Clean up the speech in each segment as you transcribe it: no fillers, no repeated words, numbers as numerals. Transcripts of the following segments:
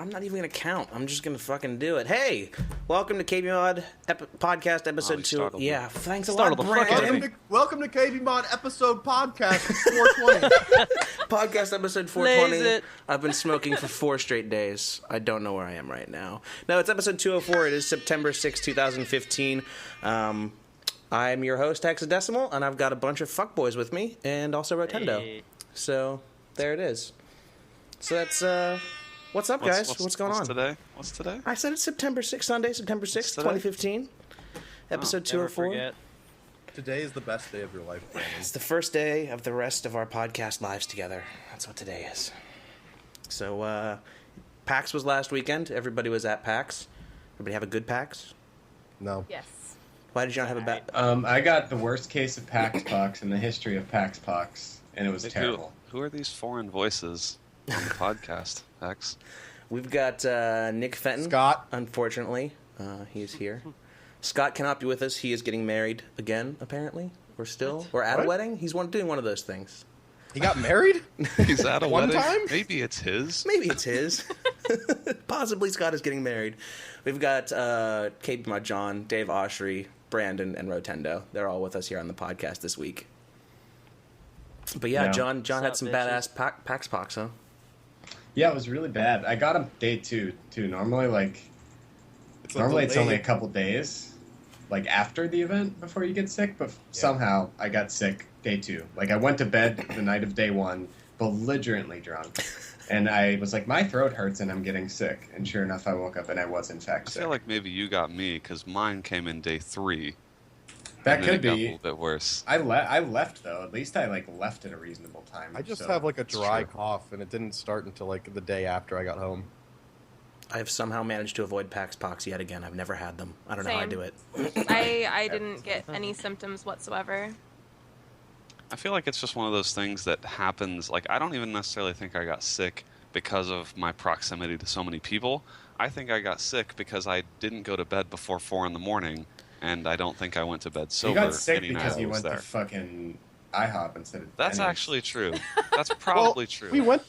I'm not even going to count. I'm just going to fucking do it. Hey, welcome to KBMOD podcast episode 2. Yeah, thanks a lot, Brandon. Welcome to KBMOD episode podcast 420. Podcast episode 420. I've been smoking for 4 straight days. I don't know where I am right now. No, it's episode 204. It is September 6, 2015. I'm your host, Hexadecimal, and I've got a bunch of fuckboys with me, and also Rotendo. Hey. So, there it is. So that's, what's up, guys? What's going on? What's today? I said it's September 6th, Sunday, September 6th, 2015. Episode 204. Today is the best day of your life, Brandon. It's the first day of the rest of our podcast lives together. That's what today is. So, PAX was last weekend. Everybody was at PAX. Everybody have a good PAX? No. Yes. Why did you not have a bad? I got the worst case of PAX in the history of PAX, and it was terrible. Who are these foreign voices on the podcast, X? We've got Nick Fenton. Scott. Unfortunately, he is here. Scott cannot be with us. He is getting married again, apparently. Or at a wedding. He's doing one of those things. He got married? He's at a One wedding? time? Maybe it's his. Maybe it's his. Possibly Scott is getting married. We've got KBMOD John, Dave Oshry, Brandon, and Rotendo. They're all with us here on the podcast this week. But yeah, John had some badass PAX pox, huh? Yeah, it was really bad. I got him day 2 too. Normally, it's only a couple days, like after the event before you get sick. But somehow I got sick day 2. Like I went to bed the night of day 1, belligerently drunk, and I was like, my throat hurts and I'm getting sick. And sure enough, I woke up and I was in fact sick. I feel like maybe you got me because mine came in day 3. That could be a little bit worse. I left though. At least I left at a reasonable time. I just have a dry cough, and it didn't start until the day after I got home. I have somehow managed to avoid PAX pox yet again. I've never had them. I don't know how I do it. I didn't get any symptoms whatsoever. I feel like it's just one of those things that happens. Like, I don't even necessarily think I got sick because of my proximity to so many people. I think I got sick because I didn't go to bed before 4 in the morning. And I don't think I went to bed sober. You got sick because you went to fucking IHOP instead of That's Denny's. Actually true. That's probably true. We went...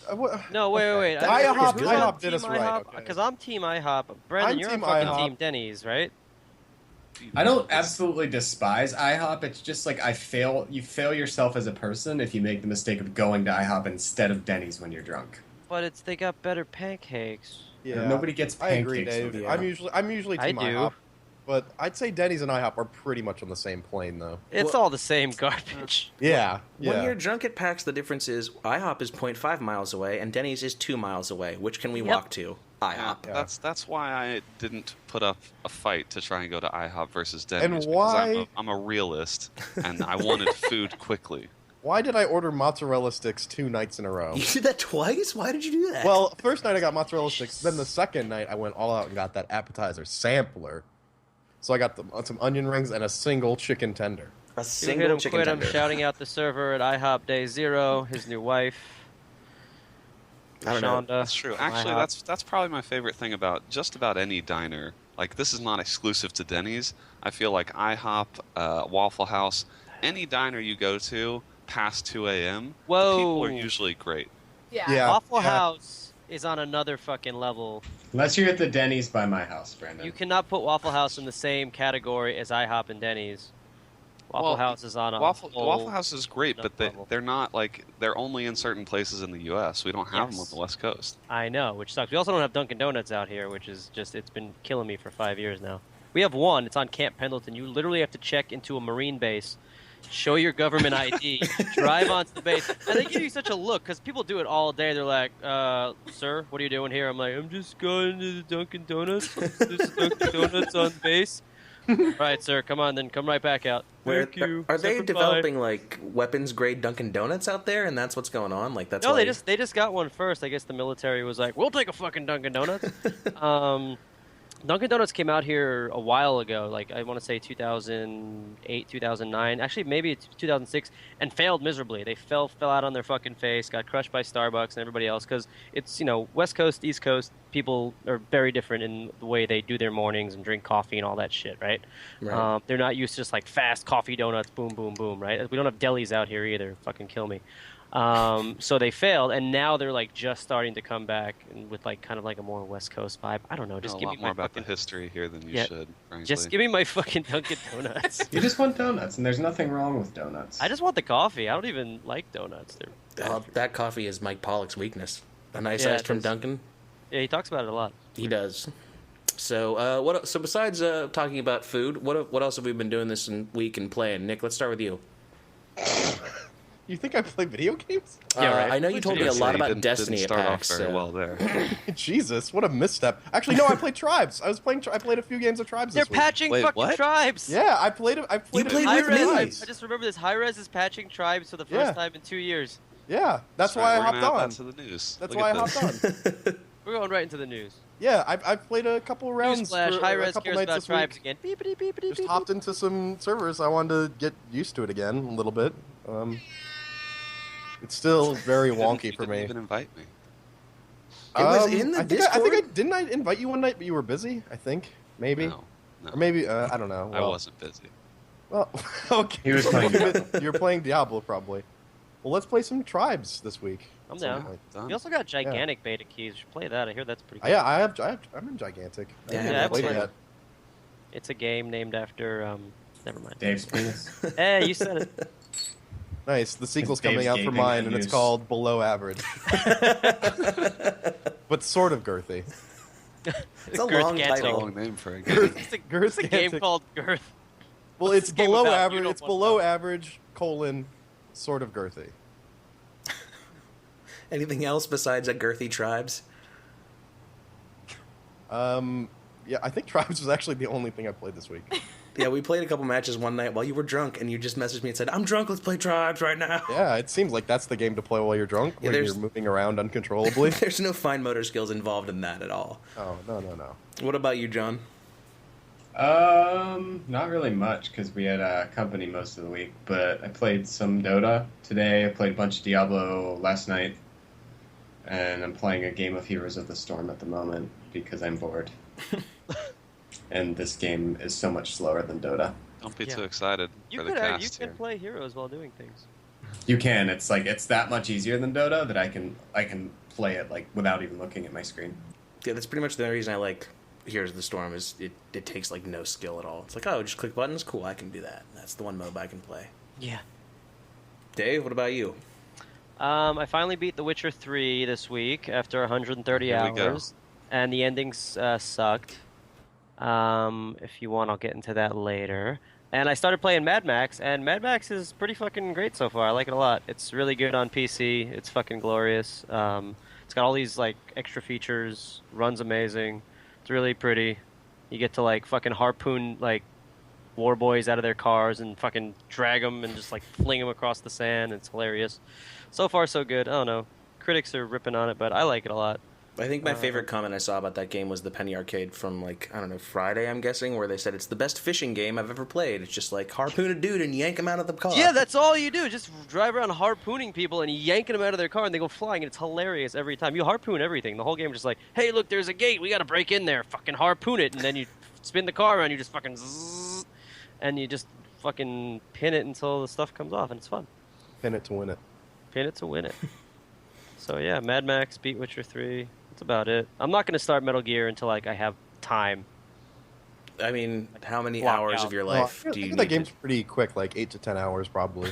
No, wait. IHOP did us right. Because I'm Team IHOP. Brandon, you're fucking Team Denny's, right? I don't absolutely despise IHOP. It's just like you fail yourself as a person if you make the mistake of going to IHOP instead of Denny's when you're drunk. But they got better pancakes. Yeah. Nobody gets pancakes. I agree, Dave. Yeah. I'm usually Team IHOP. But I'd say Denny's and IHOP are pretty much on the same plane, though. It's all the same garbage. Yeah. When you're drunk at PAX, the difference is IHOP is 0.5 miles away, and Denny's is 2 miles away. Which can we walk to? IHOP. Yeah. That's why I didn't put up a fight to try and go to IHOP versus Denny's. And why? Because I'm a realist, and I wanted food quickly. Why did I order mozzarella sticks 2 nights in a row? You did that twice? Why did you do that? Well, first night I got mozzarella sticks. Then the second night I went all out and got that appetizer sampler. So I got some onion rings and a single chicken tender. A single chicken tender. I'm shouting out the server at IHOP Day 0, his new wife. I don't know. That's true. Actually, that's probably my favorite thing about just about any diner. Like, this is not exclusive to Denny's. I feel like IHOP, Waffle House, any diner you go to past 2 a.m., the people are usually great. Yeah. Waffle House is on another fucking level. Unless you're at the Denny's by my house, Brandon. You cannot put Waffle House in the same category as IHOP and Denny's. Waffle House is on a Waffle House is great, but they're not they're only in certain places in the U.S. We don't have them on the West Coast. I know, which sucks. We also don't have Dunkin' Donuts out here, which is it's been killing me for 5 years now. We have one. It's on Camp Pendleton. You literally have to check into a Marine base, show your government ID, drive onto the base, and they give you such a look because people do it all day. They're like, "Sir, what are you doing here?" I'm like, "I'm just going to the Dunkin' Donuts. There's Dunkin' Donuts on base." Right, sir. Come on, then come right back out. Thank you. Are they developing weapons grade Dunkin' Donuts out there, and that's what's going on? No, they just got one first. I guess the military was like, "We'll take a fucking Dunkin' Donuts." Dunkin' Donuts came out here a while ago, I want to say 2008, 2009, actually maybe it's 2006, and failed miserably. They fell out on their fucking face, got crushed by Starbucks and everybody else, because it's, West Coast, East Coast, people are very different in the way they do their mornings and drink coffee and all that shit, right? They're not used to just fast coffee donuts, boom, boom, boom, right? We don't have delis out here either, fucking kill me. So they failed, and now they're like just starting to come back and with like kind of like a more West Coast vibe. I don't know. Just know give a me lot more my about fucking, the history here than you should, frankly. just give me my fucking Dunkin' Donuts. You just want donuts, and there's nothing wrong with donuts. I just want the coffee. I don't even like donuts. They're That coffee is Mike Pollock's weakness. A nice Yeah, ice it from is. Duncan. Yeah, he talks about it a lot. He does. So, what? So besides talking about food, what else have we been doing this week and playing? Nick, let's start with you. You think I play video games? Yeah, right. I know you told me a lot about Destiny didn't at start off PAX. very so- well there. Jesus, what a misstep. Actually, no, I played Tribes. I played a few games of Tribes They're this week. patching Wait, fucking what? tribes. Yeah, I played it. You played High with Res, me. I just remember this. High Res is patching tribes for the first Yeah. time in 2 years. Yeah, that's Right, why I we're hopped gonna add on. that to the news. That's Look why at I hopped this. on. We're going right into the news. Yeah, I've played a couple rounds. Newsflash, for High a Res couple cares nights about this tribes week. again. Beepity beepity Just beep. hopped into some servers. I wanted to get used to it again a little bit. It's still very wonky You for didn't me. even invite me. It was in the I think Discord? I didn't I invite you one night, but you were busy. I think maybe, No, or maybe I don't know. I Well, wasn't busy. Well, okay. He was playing Diablo. You're playing Diablo, probably. Well, let's play some Tribes this week. I'm at some down. point. Done. You also got gigantic beta keys. You should play that. I hear that's pretty Oh, cool. yeah, I'm in Gigantic. I Yeah, haven't yeah, played it absolutely. yet. It's a game named after never mind. Dave's penis. Hey, you said it. Nice. The sequel's Dave's coming out for gaping mine, at and it's news. called Below Average, but sort of girthy. It's a long Girth-gantic. That's a title. long name for a game. It's a game called Girth. Well, What's it's this game below about? You average. don't It's want below to. average, sort of girthy. Anything else besides girthy tribes? Yeah, I think Tribes was actually the only thing I played this week. Yeah, we played a couple matches one night while you were drunk, and you just messaged me and said, "I'm drunk. Let's play tribes right now." Yeah, it seems like that's the game to play while you're drunk, Yeah, when there's- you're moving around uncontrollably. There's no fine motor skills involved in that at all. Oh, no. What about you, John? Not really much because we had company most of the week. But I played some Dota today. I played a bunch of Diablo last night, and I'm playing a game of Heroes of the Storm at the moment because I'm bored. And this game is so much slower than Dota. Don't be Yeah. too excited You for the could cast here. play heroes while doing things. You can. It's that much easier than Dota that I can play it like without even looking at my screen. Yeah, that's pretty much the reason I like Here's the Storm is it takes like no skill at all. It's like, oh, just click buttons, cool, I can do that. That's the one MOBA I can play. Yeah. Dave, what about you? I finally beat The Witcher 3 this week after 130 Here we go. hours, and the endings sucked. If you want, I'll get into that later. And I started playing Mad Max, and Mad Max is pretty fucking great so far. I like it a lot. It's really good on PC. It's fucking glorious. It's got all these like extra features. Runs amazing. It's really pretty. You get to like fucking harpoon like war boys out of their cars and fucking drag them and just like fling them across the sand. It's hilarious. So far, so good. I don't know. Critics are ripping on it, but I like it a lot. I think my favorite comment I saw about that game was the Penny Arcade from, like, I don't know, Friday, I'm guessing, where they said it's the best fishing game I've ever played. It's just like harpoon a dude and yank him out of the car. Yeah, that's all you do. Just drive around harpooning people and yanking them out of their car, and they go flying, and it's hilarious every time. You harpoon everything. The whole game is just like, hey, look, there's a gate. We got to break in there. Fucking harpoon it. And then you spin the car around. You just fucking zzz, and you just fucking pin it until the stuff comes off, and it's fun. Pin it to win it. Pin it to win it. So, yeah, Mad Max, beat Witcher 3. That's about it. I'm not going to start Metal Gear until, like, I have time. I mean, how many Block hours out. of your Well, life I do you think that need game's to... pretty quick, like 8 to 10 hours probably.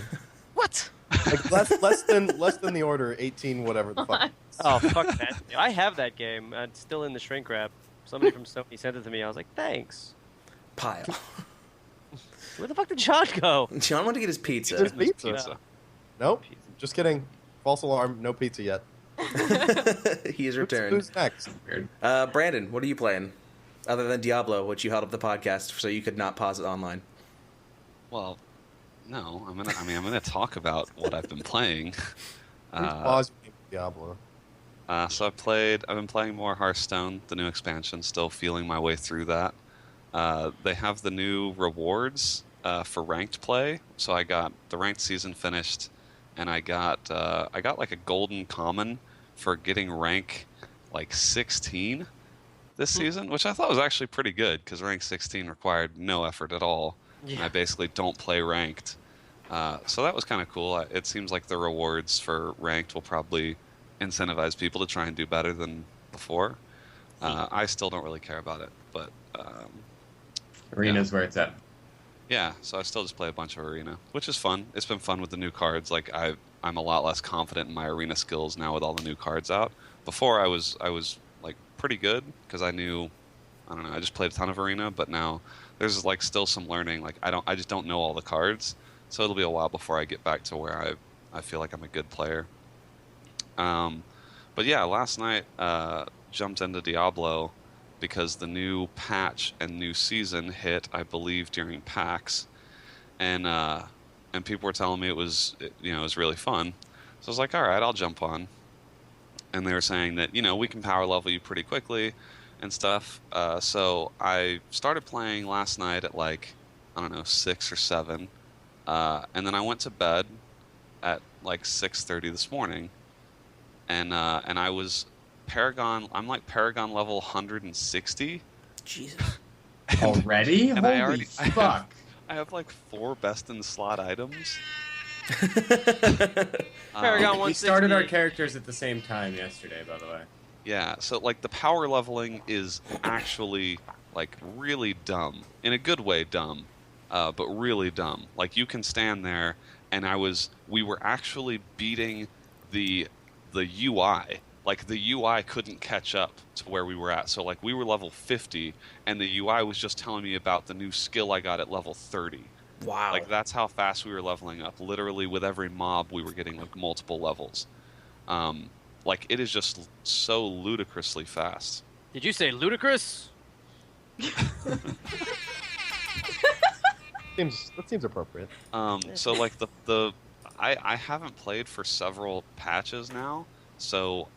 What? Like less than the order, 18 whatever the fuck. Oh, fuck that. I have that game. It's still in the shrink wrap. Somebody from Sony sent it to me. I was like, thanks. Pile. Where the fuck did John go? John went to get his pizza. Just pizza. Pizza. Nope. Just kidding. False alarm. No pizza yet. He is returned. Who's next? Weird. Brandon, what are you playing? Other than Diablo, which you held up the podcast so you could not pause it online. Well, no. I'm gonna talk about what I've been playing. Please pause Diablo. So I've been playing more Hearthstone, the new expansion. Still feeling my way through that. They have the new rewards for ranked play. So I got the ranked season finished, and I got like a golden common for getting rank like 16 this season, which I thought was actually pretty good because rank 16 required no effort at all. And I basically don't play ranked. So that was kind of cool. It seems like the rewards for ranked will probably incentivize people to try and do better than before. I still don't really care about it, but Arena's where it's at. yeah. So I still just play a bunch of arena, which is fun. It's been fun with the new cards. Like I'm a lot less confident in my arena skills now with all the new cards out. Before I was like pretty good because I knew, I don't know, I just played a ton of arena, but now there's like still some learning. Like I just don't know all the cards, so it'll be a while before I get back to where I feel like I'm a good player. But yeah, last night jumped into Diablo because the new patch and new season hit, I believe, during PAX, and people were telling me it was really fun. So I was like, all right, I'll jump on. And they were saying that we can power level you pretty quickly and stuff. So I started playing last night at like, I don't know, 6 or 7, and then I went to bed at like 6:30 this morning, and I was Paragon. I'm like Paragon level 160. Jesus. Already? And Holy fuck. I have like 4 best in slot items. Paragon We started 160. our characters at the same time yesterday, by the way. Yeah, so like the power leveling is actually like really dumb. In a good way dumb, but really dumb. Like you can stand there and we were actually beating the UI. Like the UI couldn't catch up to where we were at. So like we were level 50 and the UI was just telling me about the new skill I got at level 30. Wow. Like that's how fast we were leveling up. Literally with every mob we were getting like multiple levels. Like it is just so ludicrously fast. Did you say ludicrous? That seems appropriate. So like I haven't played for several patches now. So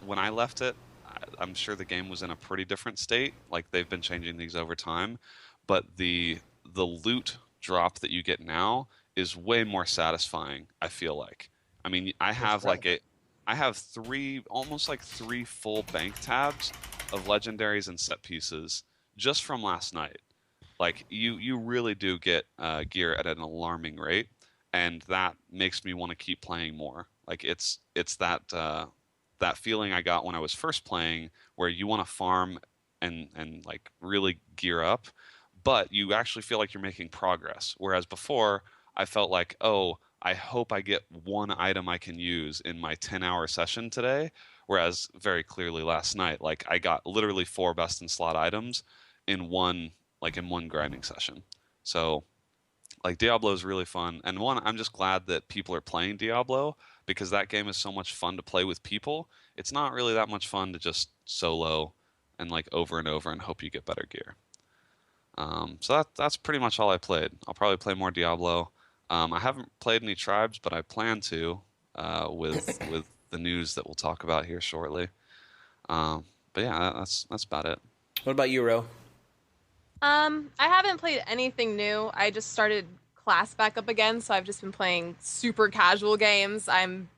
when I left it, I'm sure the game was in a pretty different state. Like they've been changing these over time, but the loot drop that you get now is way more satisfying. I feel like. I mean, I have almost like three full bank tabs of legendaries and set pieces just from last night. Like you really do get gear at an alarming rate, and that makes me want to keep playing more. Like it's that feeling I got when I was first playing, where you want to farm and like really gear up, but you actually feel like you're making progress. Whereas before, I felt like, oh, I hope I get one item I can use in my 10-hour session today. Whereas very clearly last night, like I got literally 4 best in slot items in one grinding session. So like Diablo is really fun. And I'm just glad that people are playing Diablo, because that game is so much fun to play with people. It's not really that much fun to just solo and like over and over and hope you get better gear. So that's pretty much all I played. I'll probably play more Diablo. I haven't played any tribes, but I plan to with the news that we'll talk about here shortly. But yeah, that's about it. What about you, Ro? I haven't played anything new. I just started class back up again, so I've just been playing super casual games. I'm,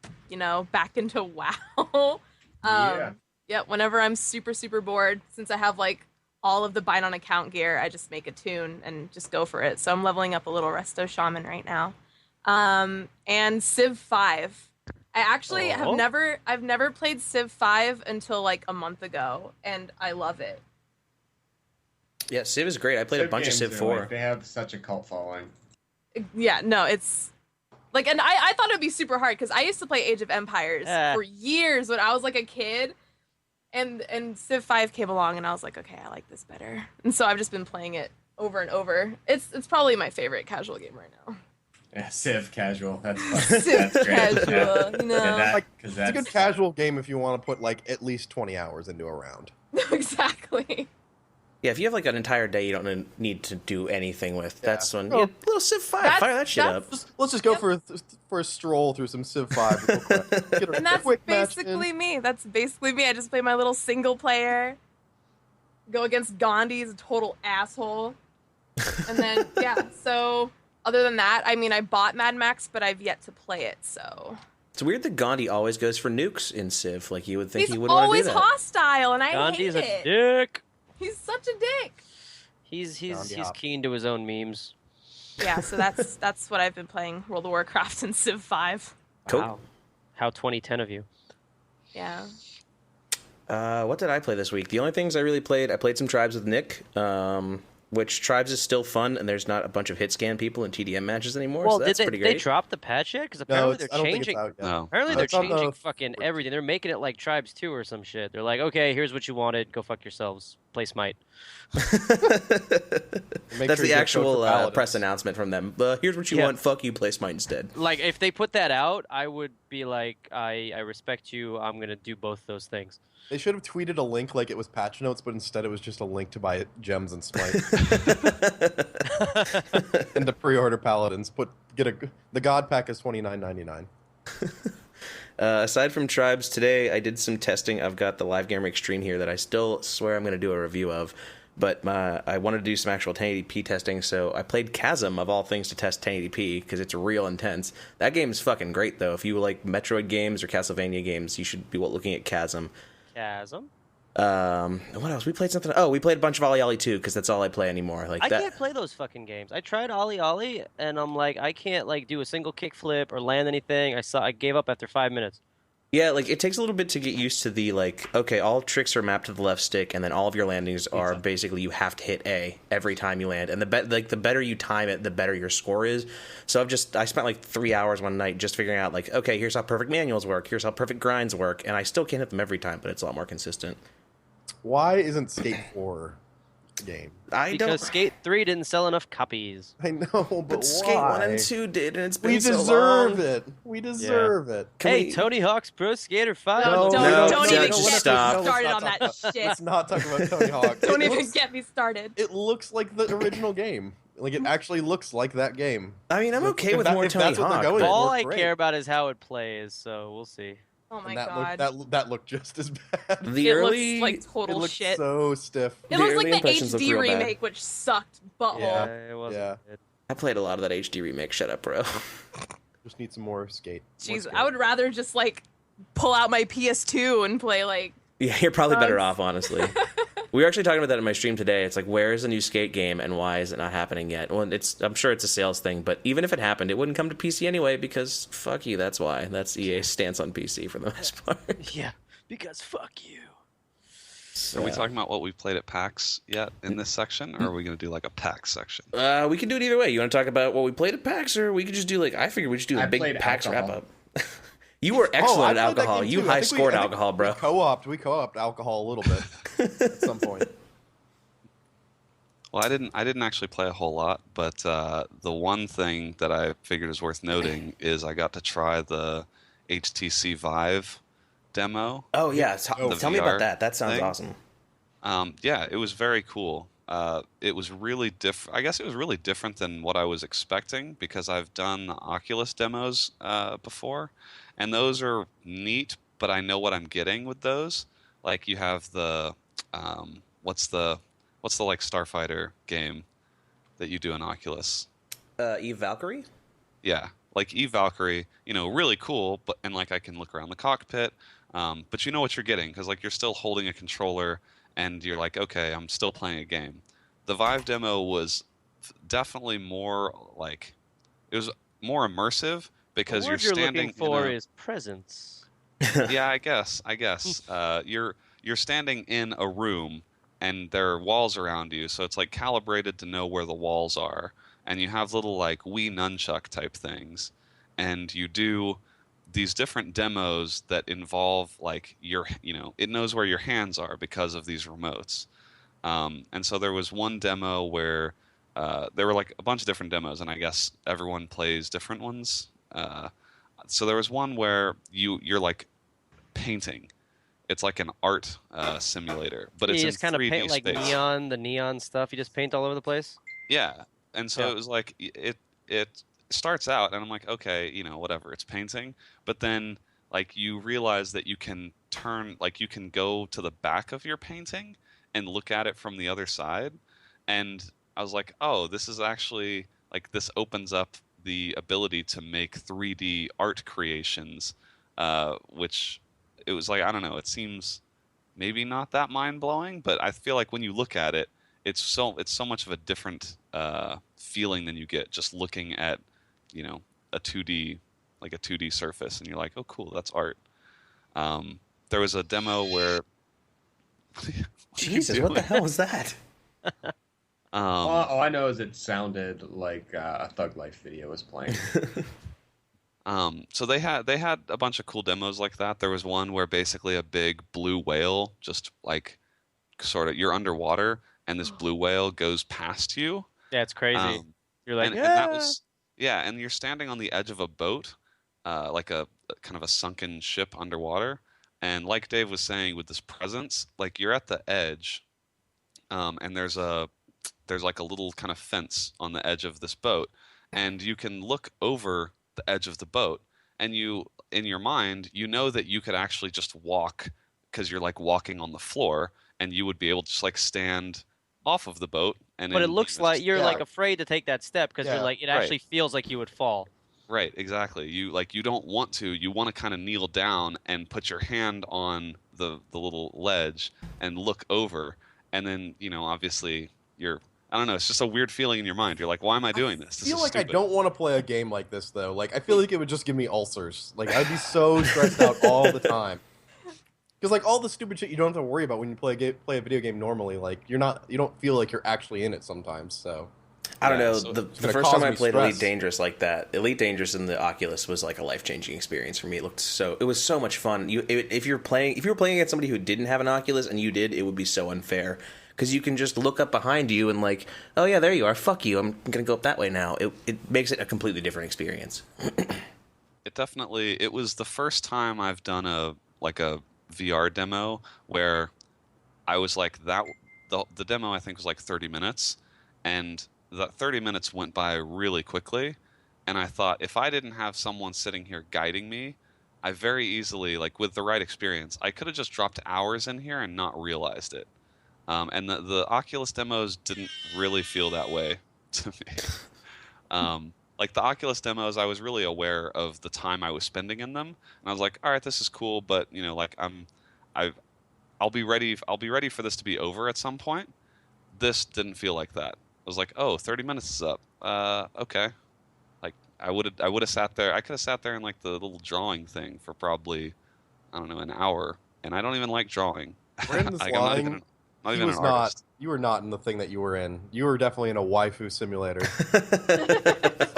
back into WoW. Yeah, whenever I'm super, super bored, since I have like all of the bind on account gear, I just make a tune and just go for it. So I'm leveling up a little Resto Shaman right now. And Civ 5. I actually I've never played Civ 5 until like a month ago, and I love it. Yeah, Civ is great. I played a bunch of Civ 4. They have such a cult following. Yeah, no, it's like, and I thought it would be super hard because I used to play Age of Empires for years when I was like a kid, and Civ 5 came along, and I was like, okay, I like this better, and so I've just been playing it over and over. It's probably my favorite casual game right now. Yeah, Civ casual. That's fun. Civ That's great. casual, Yeah, It's a good casual game if you want to put like at least 20 hours into a round. Exactly. Yeah, if you have like an entire day you don't need to do anything with, that's when Oh. little Civ 5, fire that shit up. Let's just go for a stroll through some Civ 5 real quick. Get a And that's quick match basically in. me. That's basically me. I just play my little single player, go against Gandhi, he's a total asshole. And then, yeah, so other than that, I mean, I bought Mad Max, but I've yet to play it, so. It's weird that Gandhi always goes for nukes in Civ. Like, you would think He's he wouldn't want to do always that. hostile, and I Gandhi's hate a it. dick. He's such a dick. He's Gandhi hop. keen to his own memes. Yeah, so that's what I've been playing, World of Warcraft and Civ 5. Cool. Wow. How 2010 of you. Yeah. What did I play this week? The only things I really played, I played some Tribes with Nick, which Tribes is still fun, and there's not a bunch of hit scan people in TDM matches anymore, Well, so that's pretty did they great. drop the patch yet? Because apparently they're I don't think it's changing. out yet. No. Apparently they're It's on the- changing fucking everything. They're making it like Tribes 2 or some shit. They're like, okay, here's what you wanted. Go fuck yourselves. Play Smite. Make That's sure the you get code actual for Paladins. press announcement from them. Here's what you Yeah. want, fuck you, play Smite instead. Like, if they put that out, I would be like, I respect you. I'm going to do both those things. They should have tweeted a link like it was patch notes, but instead it was just a link to buy gems and Smite. And to pre-order Paladins. The God Pack is $29.99. Aside from Tribes, today I did some testing. I've got the Live Gamer Extreme here that I still swear I'm going to do a review of, but I wanted to do some actual 1080p testing, so I played Chasm, of all things, to test 1080p, because it's real intense. That game is fucking great, though. If you like Metroid games or Castlevania games, you should be looking at Chasm. Chasm? What else? We played something. Oh, we played a bunch of Ollie Ollie too, because that's all I play anymore. I can't play those fucking games. I tried Ollie Ollie, and I'm like, I can't like do a single kickflip or land anything. I gave up after 5 minutes. Yeah, like it takes a little bit to get used to the okay, all tricks are mapped to the left stick, and then all of your landings are basically you have to hit A every time you land, and the better you time it, the better your score is. So I spent like 3 hours one night just figuring out like, okay, here's how perfect manuals work, here's how perfect grinds work, and I still can't hit them every time, but it's a lot more consistent. Why isn't Skate 4 a game? Because Skate 3 didn't sell enough copies. I know, but why? Skate 1 and 2 did, and it's been We so deserve long. it. We deserve it. Hey, Tony Hawk's Pro Skater 5. No, No, don't even just get me stop. started on that shit. Let's not talk about Tony Hawk. Don't even get me started. It looks like the original game. Like, it actually looks like that game. I mean, I'm okay If with that- more if Tony that's what they're Hawk. going but- for. All worked I great. care about is how it plays, so we'll see. Oh my And god. that looked just as bad. The It early, looks like It total looked shit. so stiff. It the looks early like the impressions look HD real bad. remake, which sucked butthole. Yeah. It wasn't Yeah. good. I played a lot of that HD remake. Shut up, bro. Just need some more Skate. More Jeez, Skate. I would rather just like pull out my PS2 and play like. Yeah, you're probably better Bugs. off, honestly. We were actually talking about that in my stream today. It's like, where is the new Skate game, and why is it not happening yet? Well, I'm sure it's a sales thing, but even if it happened, it wouldn't come to PC anyway, because fuck you, that's why. That's EA's stance on PC for the most part. Yeah, because fuck you. Are we talking about what we played at PAX yet in this section, or are we going to do like a PAX section? We can do it either way. You want to talk about what we played at PAX, or we could just do like, I figured we should do a I big played PAX alcohol. wrap-up. You were excellent at I played that alcohol. game You too. I think high-scored I think alcohol, bro. We co-opted alcohol a little bit at some point. Well, I didn't actually play a whole lot, but the one thing that I figured is worth noting is I got to try the HTC Vive demo. Oh, yeah. The Tell me about VR that. That sounds thing. awesome. Yeah, it was very cool. It was really different. I guess it was really different than what I was expecting because I've done Oculus demos before, and those are neat. But I know what I'm getting with those. Like you have the what's the like Starfighter game that you do in Oculus? Eve Valkyrie? Yeah, like Eve Valkyrie. You know, really cool. And like I can look around the cockpit. But you know what you're getting because like you're still holding a controller. And you're like, okay, I'm still playing a game. The Vive demo was definitely more like, it was more immersive because The you're word you're standing. looking for in a, is presence. yeah, I guess. You're standing in a room and there are walls around you, so it's like calibrated to know where the walls are, and you have little like Wii nunchuck type things, and you do these different demos that involve like it knows where your hands are because of these remotes. And so there was one demo where there were like a bunch of different demos, and I guess everyone plays different ones. So there was one where you're like painting. It's like an art simulator, but it's you in just kind of 3D paint like space. the neon stuff. You just paint all over the place. Yeah, and so Yeah. it was like it starts out, and I'm like, okay, whatever, it's painting. But then like you realize that you can you can go to the back of your painting and look at it from the other side. And I was like, oh, this is actually like this opens up the ability to make 3D art creations, which it was like, I don't know, it seems maybe not that mind blowing, but I feel like when you look at it, it's so much of a different feeling than you get just looking at, a 2D surface, and you're like, oh cool, that's art. There was a demo where Jesus, what the hell was that? All I know is it sounded like a Thug Life video was playing. So they had a bunch of cool demos like that. There was one where basically a big blue whale just like sort of you're underwater and this blue whale goes past you. Yeah, it's crazy. You're like, and that was and you're standing on the edge of a boat, like a kind of a sunken ship underwater. And like Dave was saying, with this presence, like you're at the edge, and there's like a little kind of fence on the edge of this boat, and you can look over the edge of the boat, and you, in your mind, you know that you could actually just walk, because you're like walking on the floor, and you would be able to just like stand off of the boat. But it looks like you're like afraid to take that step because you're like it actually feels like you would fall. Right, exactly. You don't want to. You want to kind of kneel down and put your hand on the little ledge and look over, and then obviously you're. I don't know. It's just a weird feeling in your mind. You're like, why am I doing this? I feel like I don't want to play a game like this though. Like I feel like it would just give me ulcers. Like I'd be so stressed out all the time. Because like all the stupid shit you don't have to worry about when you play a video game normally. Like you don't feel like you're actually in it sometimes. So. I don't know. So the first time I played stress. Elite Dangerous like that, Elite Dangerous in the Oculus was like a life-changing experience for me. It was so much fun. If you were playing against somebody who didn't have an Oculus and you did, it would be so unfair because you can just look up behind you and like, oh yeah, there you are. Fuck you. I'm gonna go up that way now. It makes it a completely different experience. It was the first time I've done a VR demo where I was like that. The demo I think was like 30 minutes, and that 30 minutes went by really quickly, and I thought if I didn't have someone sitting here guiding me, I very easily, like with the right experience, I could have just dropped hours in here and not realized it. And the Oculus demos didn't really feel that way to me. Like the Oculus demos, I was really aware of the time I was spending in them, and I was like, all right, this is cool, but like I'll be ready for this to be over at some point. This didn't feel like that. I was like, oh, 30 minutes is up. Okay. Like I would have sat there. I could have sat there in like the little drawing thing for probably, I don't know, an hour. And I don't even like drawing. Brandon's lying. Not even an artist. You were not in the thing that you were in. You were definitely in a waifu simulator.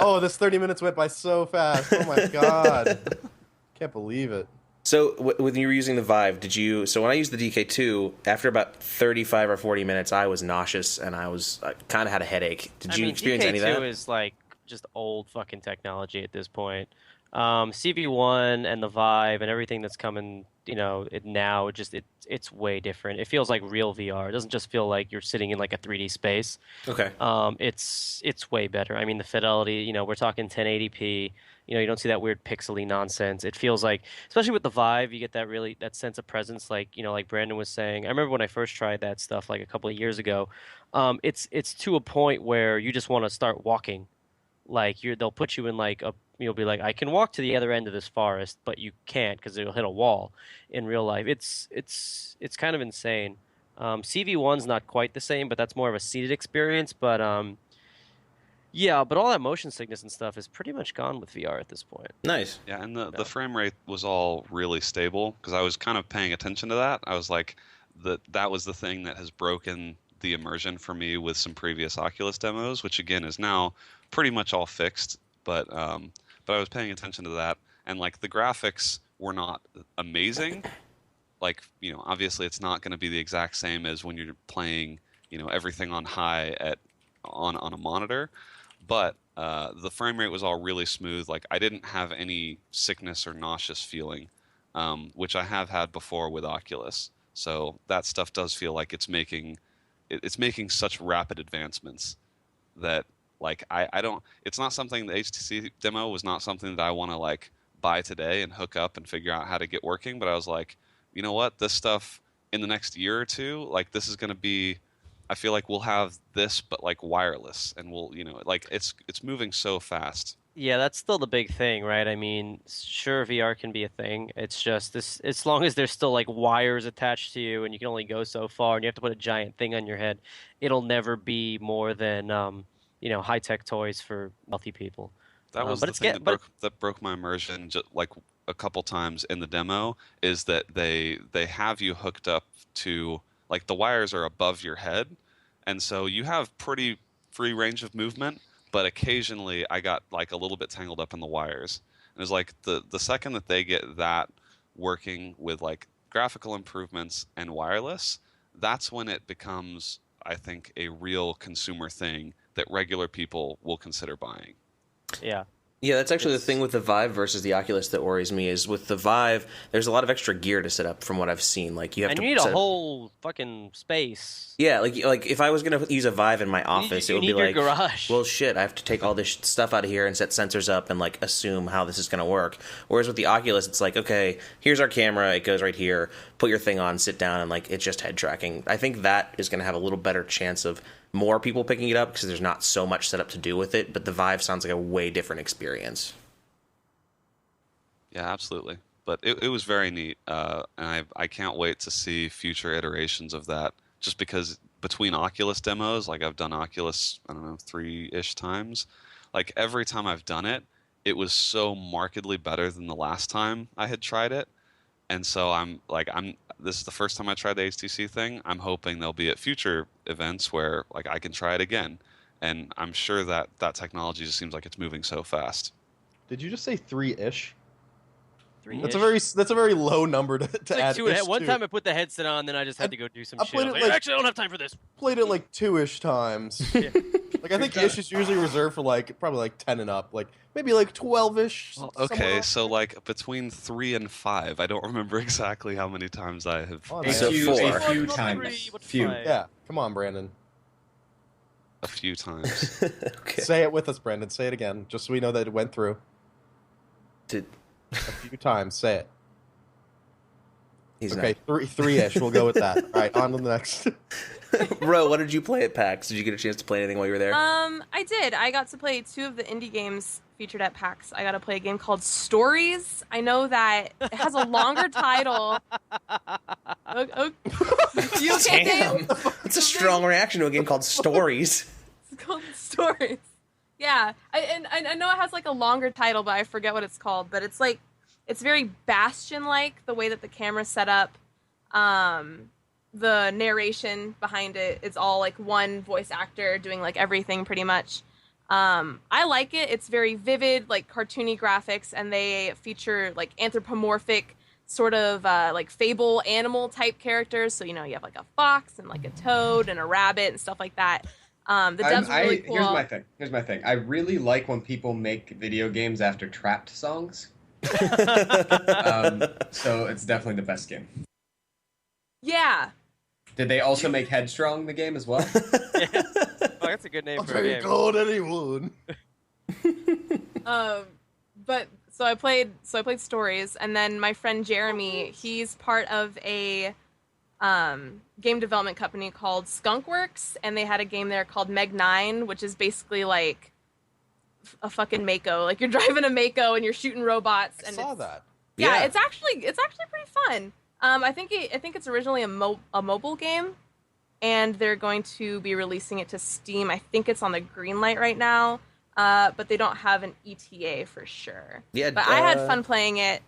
Oh, this 30 minutes went by so fast. Oh my god. Can't believe it. So when you were using the Vive, so when I used the DK2, after about 35 or 40 minutes, I was nauseous and I kind of had a headache. Did you experience any of that? DK2 is like just old fucking technology at this point. CV1 and the Vive and everything that's coming, now, it's way different. It feels like real VR. It doesn't just feel like you're sitting in like a 3D space. Okay. It's way better. I mean, the fidelity, we're talking 1080p. You don't see that weird pixely nonsense. It feels like, especially with the Vive, you get that sense of presence, like like Brandon was saying. I remember when I first tried that stuff like a couple of years ago. It's to a point where you just want to start walking. Like they'll put you in like you'll be like, I can walk to the other end of this forest, but you can't because it'll hit a wall. In real life, it's kind of insane. CV1's not quite the same, but that's more of a seated experience. But yeah, but all that motion sickness and stuff is pretty much gone with VR at this point. Nice. Yeah, and the frame rate was all really stable because I was kind of paying attention to that. I was like, that was the thing that has broken the immersion for me with some previous Oculus demos, which again is now pretty much all fixed. But I was paying attention to that, and like the graphics were not amazing. Like obviously it's not going to be the exact same as when you're playing everything on high on a monitor. But the frame rate was all really smooth. Like I didn't have any sickness or nauseous feeling, which I have had before with Oculus. So that stuff does feel like it's making such rapid advancements that like I don't. It's not something the HTC demo was not something that I want to like buy today and hook up and figure out how to get working. But I was like, you know what, this stuff in the next year or two, like this is going to be. I feel like we'll have this, but like wireless, and we'll, like it's moving so fast. Yeah, that's still the big thing, right? I mean, sure, VR can be a thing. It's just this, as long as there's still like wires attached to you and you can only go so far and you have to put a giant thing on your head, it'll never be more than, high-tech toys for wealthy people. That was But the it's thing get, but that broke my immersion just like a couple times in the demo is that they have you hooked up to like the wires are above your head, and so you have pretty free range of movement, but occasionally I got like a little bit tangled up in the wires. And it's like the second that they get that working with like graphical improvements and wireless, that's when it becomes, I think, a real consumer thing that regular people will consider buying. yeah. Yeah, that's actually the thing with the Vive versus the Oculus that worries me is with the Vive, there's a lot of extra gear to set up from what I've seen. Like you have And to you need a set up- whole fucking space. Yeah, like if I was gonna use a Vive in my office, you it would need be your like, garage. well, shit, I have to take all this stuff out of here and set sensors up and like assume how this is gonna work. Whereas with the Oculus, it's like, okay, here's our camera, it goes right here, put your thing on, sit down, and like it's just head tracking. I think that is gonna have a little better chance of more people picking it up because there's not so much setup to do with it. But the Vive sounds like a way different experience. Yeah, absolutely. But it was very neat, and I can't wait to see future iterations of that. Just because between Oculus demos, like I've done Oculus, I don't know, 3-ish times. Like every time I've done it, it was so markedly better than the last time I had tried it. And so this is the first time I tried the HTC thing. I'm hoping they'll be at future events where like I can try it again. And I'm sure that that technology just seems like it's moving so fast. Did you just say 3-ish? 3-ish. That's a very low number to It's like add. two and a half. One time I put the headset on, then I just had to go do some I shit. played I was it like, like- actually, I don't have time for this. Played it like 2-ish times. Yeah. Like I think ish is usually reserved for like probably like 10 and up, like maybe like 12-ish. Well, somewhere okay, around so there. like between 3 and 5, I don't remember exactly how many times I have. Oh, A man. So few, four. a few Not times. three, but Few. five. Yeah, come on, Brandon. A few times. Okay. Say it with us, Brandon. Say it again, just so we know that it went through Did- a few times. Say it. He's Okay, 3-ish. We'll go with that. All right, on to the next. not. Ro, what did you play at PAX? Did you get a chance to play anything while you were there? I did. I got to play 2 of the indie games featured at PAX. I got to play a game called Stories. I know that it has a longer title. You okay, Dave? That's a strong reaction to a game called Stories. It's called Stories. Yeah, I know it has like a longer title, but I forget what it's called. But it's like, it's very Bastion-like, the way that the camera's set up. The narration behind it, it's all like one voice actor doing like everything pretty much. I like it. It's very vivid, like cartoony graphics, and they feature like anthropomorphic sort of like fable animal type characters. So, you have like a fox and like a toad and a rabbit and stuff like that. The devs are really cool. Here's my thing. I really like when people make video games after Trapped songs. So it's definitely the best game. Yeah. Did they also make Headstrong the game as well? Yeah. Oh, that's a good name I'll for a take game. on anyone. But so I played Stories, and then my friend Jeremy, he's part of a game development company called Skunkworks, and they had a game there called Meg 9, which is basically like a fucking Mako. Like you're driving a Mako and you're shooting robots. I And saw it's, that. Yeah, Yeah. it's actually pretty fun. I think it's originally a mobile game, and they're going to be releasing it to Steam. I think it's on the green light right now, but they don't have an ETA for sure. Yeah, But I had fun playing it.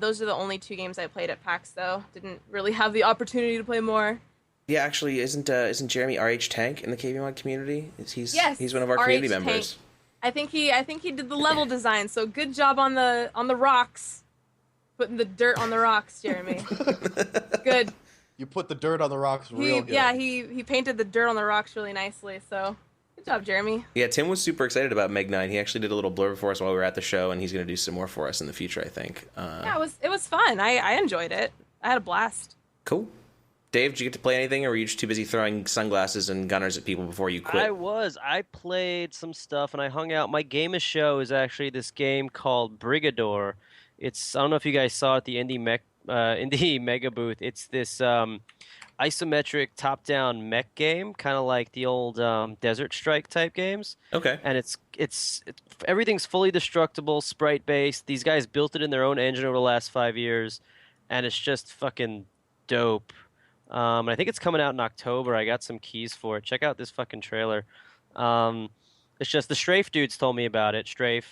Those are the only 2 games I played at PAX, though. Didn't really have the opportunity to play more. Yeah, actually, isn't Jeremy RH Tank in the KBMOD community? Yes, He's one of our RH community Tank. members. I think he did the level design. So good job on the rocks, putting the dirt on the rocks, Jeremy. Good. You put the dirt on the rocks real good. Yeah, he painted the dirt on the rocks really nicely. So good job, Jeremy. Yeah, Tim was super excited about Meg 9. He actually did a little blurb for us while we were at the show, and he's going to do some more for us in the future, I think. Yeah, it was fun. I enjoyed it. I had a blast. Cool. Dave, did you get to play anything, or were you just too busy throwing sunglasses and gunners at people before you quit? I played some stuff and I hung out. My game of show is actually this game called Brigador. I don't know if you guys saw it at the Indie Mega booth. It's this isometric top-down mech game, kind of like the old Desert Strike type games. Okay. And it's everything's fully destructible, sprite-based. These guys built it in their own engine over the last 5 years, and it's just fucking dope. I think it's coming out in October. I got some keys for it. Check out this fucking trailer. It's just the Strafe dudes told me about it. Strafe.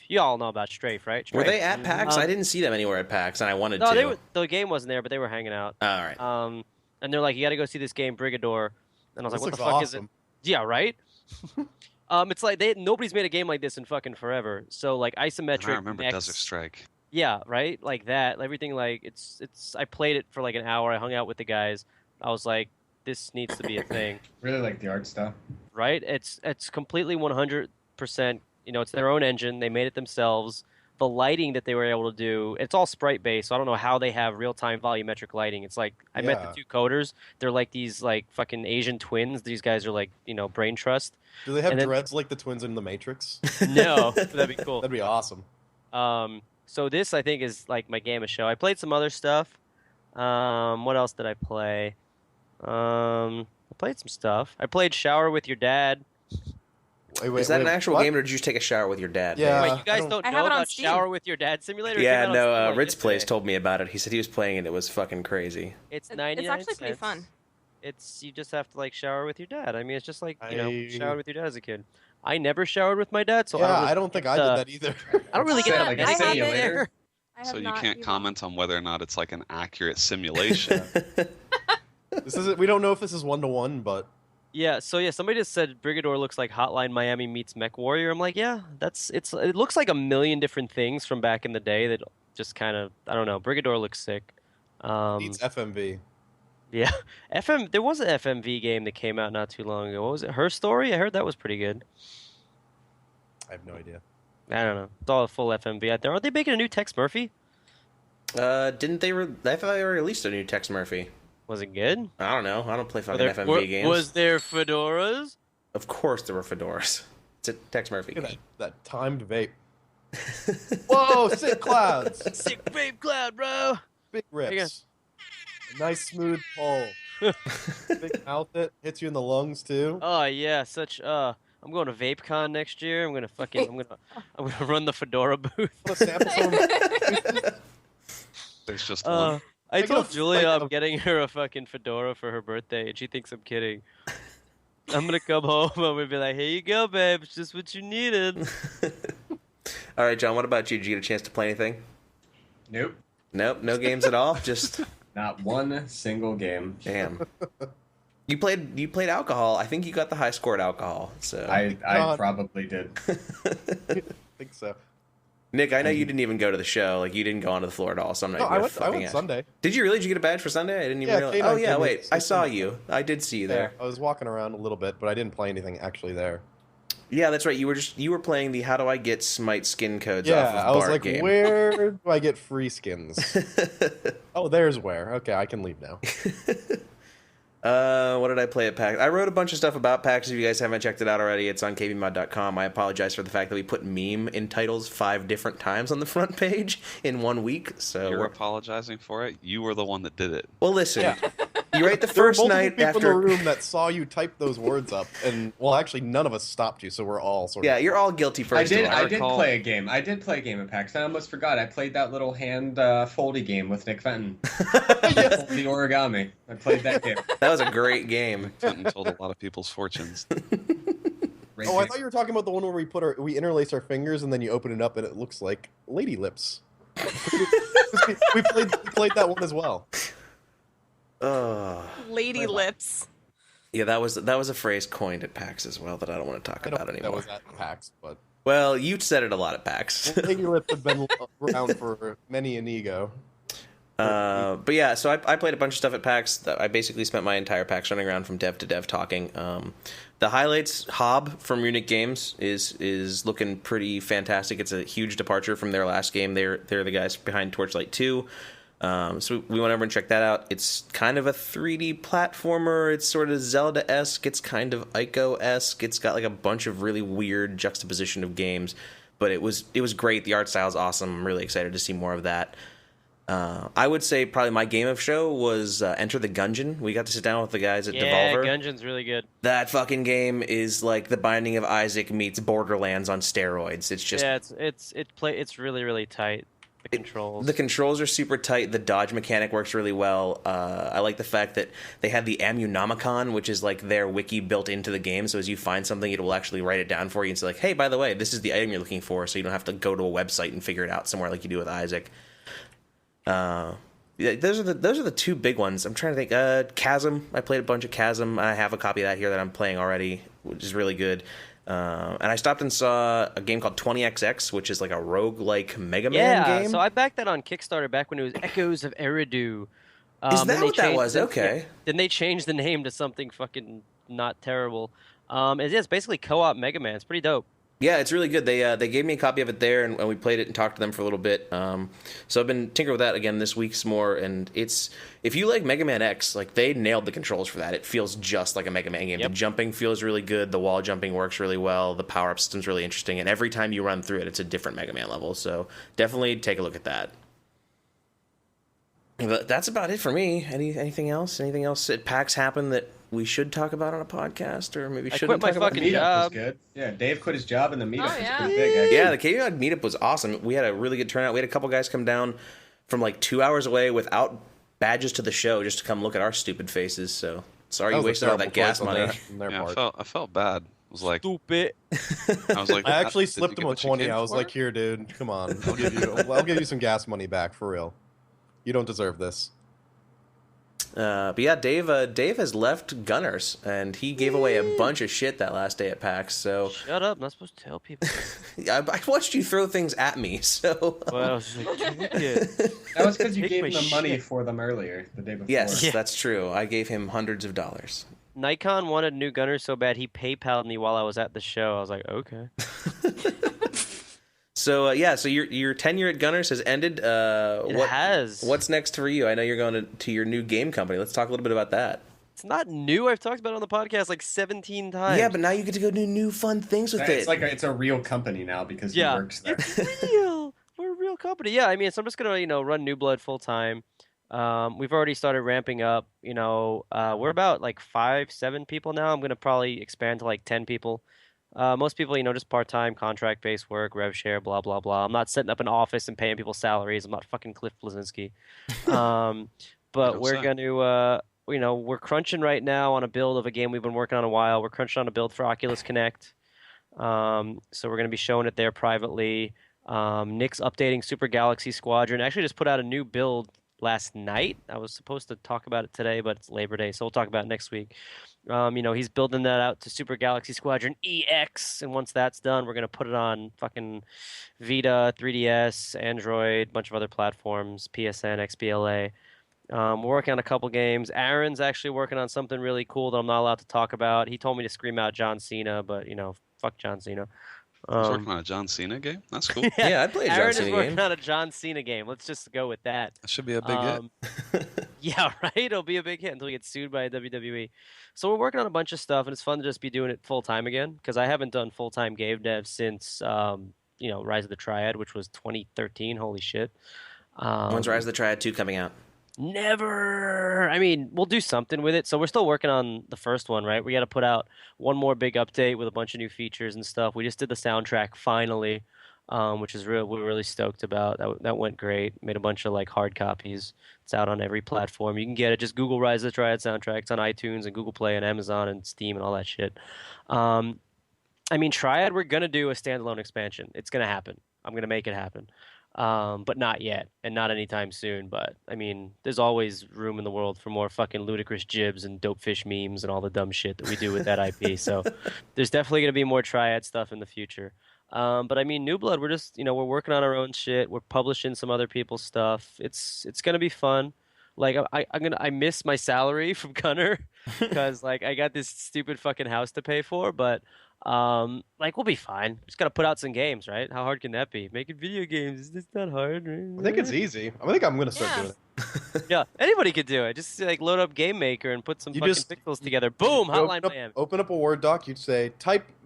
You all know about Strafe, right? Strafe. Were they at PAX? I didn't see them anywhere at PAX, and I wanted to. No, the game wasn't there, but they were hanging out. All right. And they're like, you got to go see this game, Brigador. And I was like, what the fuck awesome. is it? Yeah, right? It's like nobody's made a game like this in fucking forever. So like isometric. And I remember Desert Strike. Yeah, right? Like that. Everything like it's I played it for like an hour. I hung out with the guys. I was like, this needs to be a thing. Really like the art style. Right? It's completely 100%, it's their own engine. They made it themselves. The lighting that they were able to do, it's all sprite based. So I don't know how they have real-time volumetric lighting. It's like I met the two coders. They're like these like fucking Asian twins. These guys are like, brain trust. Do they have dreads like the twins in The Matrix? No, that'd be cool. That'd be awesome. So this I think is like my game of show. I played some other stuff. What else did I play? I played some stuff. I played Shower with Your Dad. Wait, is that an actual game, or did you just take a shower with your dad? Yeah. Wait, you guys don't know about Shower with Your Dad Simulator? Yeah, no. Ritz Plays told me about it. He said he was playing it. It was fucking crazy. It's 99 It's actually cents. pretty fun. You just have to like shower with your dad. I mean, it's just like showered with your dad as a kid. I never showered with my dad, so I don't think I did that either. I don't really get like that. a simulator. So you can't comment on whether or not it's like an accurate simulation. We don't know if this is 1-to-1, but Yeah, somebody just said Brigador looks like Hotline Miami meets Mech Warrior. I'm like, yeah, it looks like a million different things from back in the day that just kind of, I don't know. Brigador looks sick. it's FMV. Yeah, there was an FMV game that came out not too long ago. What was it? Her Story? I heard that was pretty good. I have no idea. I don't know. It's all a full FMV out there. Are they making a new Tex Murphy? Didn't they? I thought they released a new Tex Murphy. Was it good? I don't know. I don't play fucking FMV games. Was there fedoras? Of course there were fedoras. It's a Tex Murphy game. That timed vape. Whoa, sick clouds. Sick vape cloud, bro. Big rips. Nice smooth pull. Big mouth it. Hits you in the lungs too. Oh yeah, I'm going to VapeCon next year. I'm gonna run the fedora booth. There's just one. I told Julia I'm getting her a fucking fedora for her birthday, and she thinks I'm kidding. I'm gonna come home. I'm gonna be like, "Here you go, babe. It's just what you needed." All right, John. What about you? Did you get a chance to play anything? Nope. No games at all. Just not one single game. Damn. You played alcohol. I think you got the high score at alcohol. So I probably did. I think so. Nick, I know you didn't even go to the show. Like, you didn't go onto the floor at all, so I'm not even I went Sunday. Did you really? Did you get a badge for Sunday? I didn't even realize. Oh, yeah, wait. I saw you. I did see you there. I was walking around a little bit, but I didn't play anything actually there. Yeah, that's right. You were playing the How Do I Get Smite skin codes off of Bart I was like, game. where do I get free skins? Oh, there's where. Okay, I can leave now. What did I play at PAX? I wrote a bunch of stuff about PAX. If you guys haven't checked it out already, it's on KBMOD.com. I apologize for the fact that we put meme in titles 5 different times on the front page in 1 week. So you're apologizing for it? You were the one that did it. Well, listen. You write the first night there were multiple after people in the room that saw you type those words up, and actually none of us stopped you, so we're all sort of. Yeah, you're all guilty first. I did play a game. I did play a game at PAX. I almost forgot. I played that little hand foldy game with Nick Fenton. Yes. The origami. I played that game. That was a great game. Fenton told a lot of people's fortunes. I thought you were talking about the one where we interlace our fingers and then you open it up and it looks like lady lips. we played that one as well. Lady lips. Yeah, that was a phrase coined at PAX as well that I don't want to talk about anymore. That was at PAX, but well, you said it a lot at PAX. lady lips have been around for many an ego. But yeah, so I played a bunch of stuff at PAX. I basically spent my entire PAX running around from dev to dev talking. The highlights, Hob from Munich Games is looking pretty fantastic. It's a huge departure from their last game. They're the guys behind Torchlight 2. So we went over and checked that out. It's kind of a 3D platformer. It's sort of Zelda-esque. It's kind of Ico-esque. It's got like a bunch of really weird juxtaposition of games. But it was great. The art style is awesome. I'm really excited to see more of that. I would say probably my game of show was Enter the Gungeon. We got to sit down with the guys at Devolver. Yeah, Gungeon's really good. That fucking game is like The Binding of Isaac meets Borderlands on steroids. It's just it's really really tight. The controls are super tight. The dodge mechanic works really well. I like the fact that they have the Ammonomicon, which is like their wiki built into the game. So as you find something, it will actually write it down for you and say like, hey, by the way, this is the item you're looking for, so you don't have to go to a website and figure it out somewhere like you do with Isaac. Yeah, those are the two big ones. I'm trying to think. Chasm. I played a bunch of Chasm. I have a copy of that here that I'm playing already, which is really good. And I stopped and saw a game called 20XX, which is like a roguelike Mega Man game. Yeah, so I backed that on Kickstarter back when it was Echoes of Eridu. Is that what that was? Okay. Then they changed the name to something fucking not terrible. It's basically co-op Mega Man. It's pretty dope. Yeah, it's really good. They gave me a copy of it there, and we played it and talked to them for a little bit. So I've been tinkering with that again this week some more. And it's, if you like Mega Man X, like they nailed the controls for that. It feels just like a Mega Man game. Yep. The jumping feels really good. The wall jumping works really well. The power up system's really interesting. And every time you run through it, it's a different Mega Man level. So definitely take a look at that. But that's about it for me. Anything else? Anything else at PAX happened that we should talk about on a podcast, or maybe shouldn't talk about? The meetup was good. Yeah, Dave quit his job, and the meetup was pretty big. Actually. Yeah, the KBMOD meetup was awesome. We had a really good turnout. We had a couple guys come down from like 2 hours away without badges to the show just to come look at our stupid faces. So sorry you wasted all that gas money. I felt bad. I was like, stupid. I was like, I actually slipped him a 20. I was like, here, dude, come on, I'll give you some gas money back for real. You don't deserve this. But yeah, Dave has left Gunners, and he gave away a bunch of shit that last day at PAX. So shut up! I'm not supposed to tell people. I watched you throw things at me. So well, I was like, that was because you gave him the money for them earlier the day before. Yes, that's true. I gave him hundreds of dollars. Nikon wanted new Gunners so bad he PayPal'd me while I was at the show. I was like, okay. So so your tenure at Gunners has ended. It has. What's next for you? I know you're going to your new game company. Let's talk a little bit about that. It's not new. I've talked about it on the podcast like 17 times. Yeah, but now you get to go do new fun things with it. It's like it's a real company now because he works there. It's real. We're a real company. Yeah, I mean, so I'm just gonna run New Blood full time. We've already started ramping up. We're about like 5-7 people now. I'm gonna probably expand to like 10 people. Most people, just part-time, contract-based work, rev share, blah, blah, blah. I'm not setting up an office and paying people salaries. I'm not fucking Cliff Bleszinski. But we're going to, we're crunching right now on a build of a game we've been working on a while. We're crunching on a build for Oculus Connect. So we're going to be showing it there privately. Nick's updating Super Galaxy Squadron. Actually just put out a new build last night. I was supposed to talk about it today, but it's Labor Day, so we'll talk about it next week. He's building that out to Super Galaxy Squadron EX, and once that's done, we're going to put it on fucking Vita, 3DS, Android, a bunch of other platforms, PSN, XBLA. We're working on a couple games. Aaron's actually working on something really cool that I'm not allowed to talk about. He told me to scream out John Cena, but, fuck John Cena. He's working on a John Cena game? That's cool. Yeah, I'd play a John Aaron Cena is game. working on a John Cena game. Let's just go with that. That should be a big hit. Yeah, right? It'll be a big hit until he gets sued by WWE. So we're working on a bunch of stuff, and it's fun to just be doing it full-time again, because I haven't done full-time game dev since, Rise of the Triad, which was 2013. Holy shit. When's Rise of the Triad 2 coming out? Never. I mean, we'll do something with it. So we're still working on the first one, right? We got to put out one more big update with a bunch of new features and stuff. We just did the soundtrack finally, which is we're really stoked about. That went great. Made a bunch of like hard copies. It's out on every platform. You can get it. Just Google Rise of the Triad soundtrack. It's on iTunes and Google Play and Amazon and Steam and all that shit. Triad, we're gonna do a standalone expansion. It's gonna happen. I'm gonna make it happen. But not yet, and not anytime soon. But, there's always room in the world for more fucking ludicrous jibs and dope fish memes and all the dumb shit that we do with that IP. So there's definitely going to be more Triad stuff in the future. But, New Blood, we're just, we're working on our own shit. We're publishing some other people's stuff. It's going to be fun. Like, I miss my salary from Gunner because, I got this stupid fucking house to pay for, but... we'll be fine. Just gotta put out some games, right? How hard can that be? Making video games, it's not hard. Right? I think it's easy. I think I'm gonna start doing it. Yeah, anybody could do it. Just load up Game Maker and put some pixels together. Boom, Hotline Miami. Open up a Word doc. You'd say,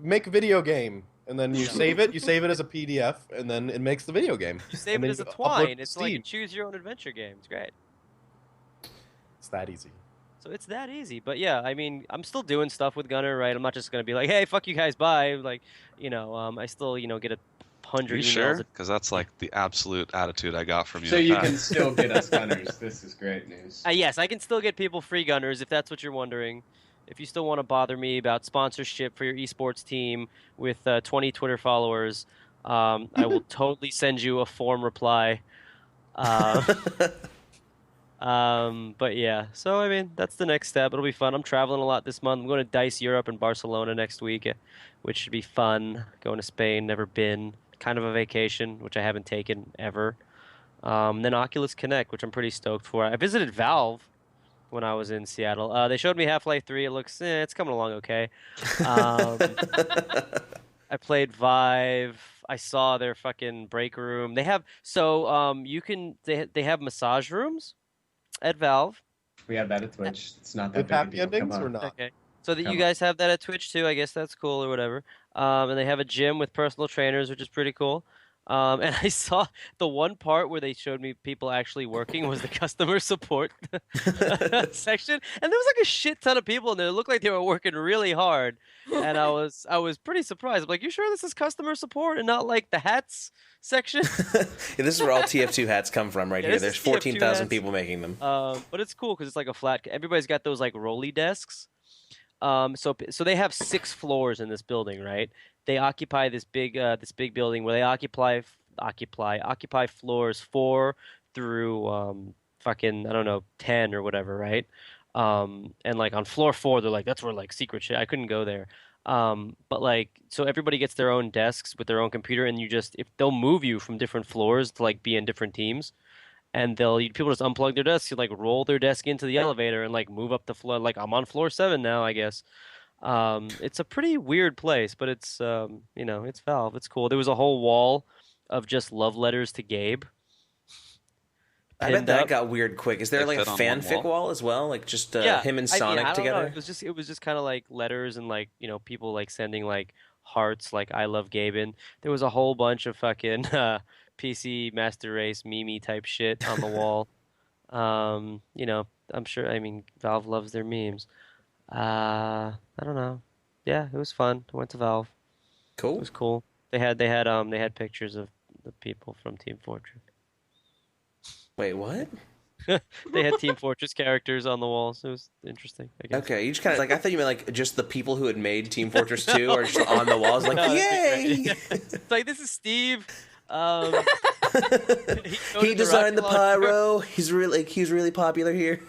make video game, and then you save it. You save it as a PDF, and then it makes the video game. You save it as a twine. It's like a choose your own adventure game. It's great. It's that easy. So it's that easy. But yeah, I mean, I'm still doing stuff with Gunner, right? I'm not just gonna be like, hey, fuck you guys, bye. Like, I still, get 100 emails. Sure? Because that's like the absolute attitude I got from you. So you can still get us Gunners. This is great news. Yes, I can still get people free Gunners if that's what you're wondering. If you still want to bother me about sponsorship for your esports team with 20 Twitter followers, I will totally send you a form reply. But yeah, so I mean, that's the next step. It'll be fun. I'm traveling a lot this month. I'm going to DICE Europe and Barcelona next week, which should be fun. Going to Spain, never been. Kind of a vacation, which I haven't taken ever. Then Oculus Connect, which I'm pretty stoked for. I visited Valve when I was in Seattle. They showed me Half-Life 3. It looks, it's coming along okay. I played Vive. I saw their fucking break room. They have they have massage rooms at Valve. We have that at Twitch. It's not that With big a happy deal. endings Come or on. not? Okay. So that you guys have that at Twitch too. I guess that's cool or whatever. And they have a gym with personal trainers, which is pretty cool. And I saw the one part where they showed me people actually working was the customer support section, and there was like a shit ton of people in there. It looked like they were working really hard, and I was pretty surprised. I'm like, you sure this is customer support and not like the hats section? Yeah, this is where all TF2 hats come from, right Yeah, here. this There's is TF2 14,000 hats. people making them. But it's cool because it's like a flat. Everybody's got those like rolly desks. So they have 6 floors in this building, right? They occupy this big building where they occupy floors 4 through fucking, I don't know, 10 or whatever, right? And like on floor 4, they're like, that's where like secret shit. I couldn't go there. But like, so everybody gets their own desks with their own computer, and if they'll move you from different floors to like be in different teams. And people just unplug their desks, you like roll their desk into the elevator and like move up the floor. Like I'm on floor 7 now, I guess. It's a pretty weird place, but it's it's Valve. It's cool. There was a whole wall of just love letters to Gabe. I bet that got weird quick. Is there They like a fit on one fanfic wall as well? Like just him and Sonic I don't know. together? It was just kind of like letters and like people like sending like hearts like I love Gaben. There was a whole bunch of fucking PC Master Race meme type shit on the wall. I'm sure. I mean, Valve loves their memes. I don't know. Yeah, it was fun. I went to Valve. Cool. It was cool. They had pictures of the people from Team Fortress. Wait, what? They had Team Fortress characters on the walls. It was interesting, I guess. Okay, you just kind of like, I thought you meant like just the people who had made Team Fortress 2 are just on the walls like, No, yay! It's like, this is Steve. He designed the pyro. He's really popular here.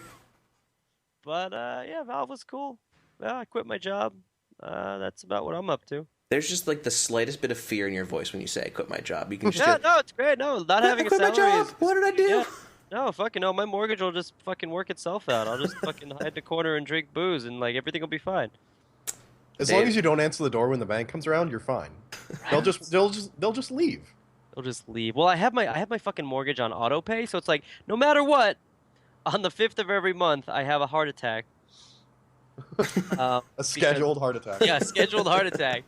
But yeah, Valve was cool. Yeah, I quit my job. That's about what I'm up to. There's just like the slightest bit of fear in your voice when you say I quit my job. You can just Yeah, no, it's great. No, not having I quit a my salary job. is What did I do? Yeah. No, fucking no. My mortgage will just fucking work itself out. I'll just fucking hide in the corner and drink booze, and like everything will be fine. As long as you don't answer the door when the bank comes around, you're fine. They'll just leave. They'll just leave. Well, I have my fucking mortgage on auto pay, so it's like no matter what, on the 5th of every month, I have a heart attack. A scheduled heart attack. Yeah, scheduled heart attack.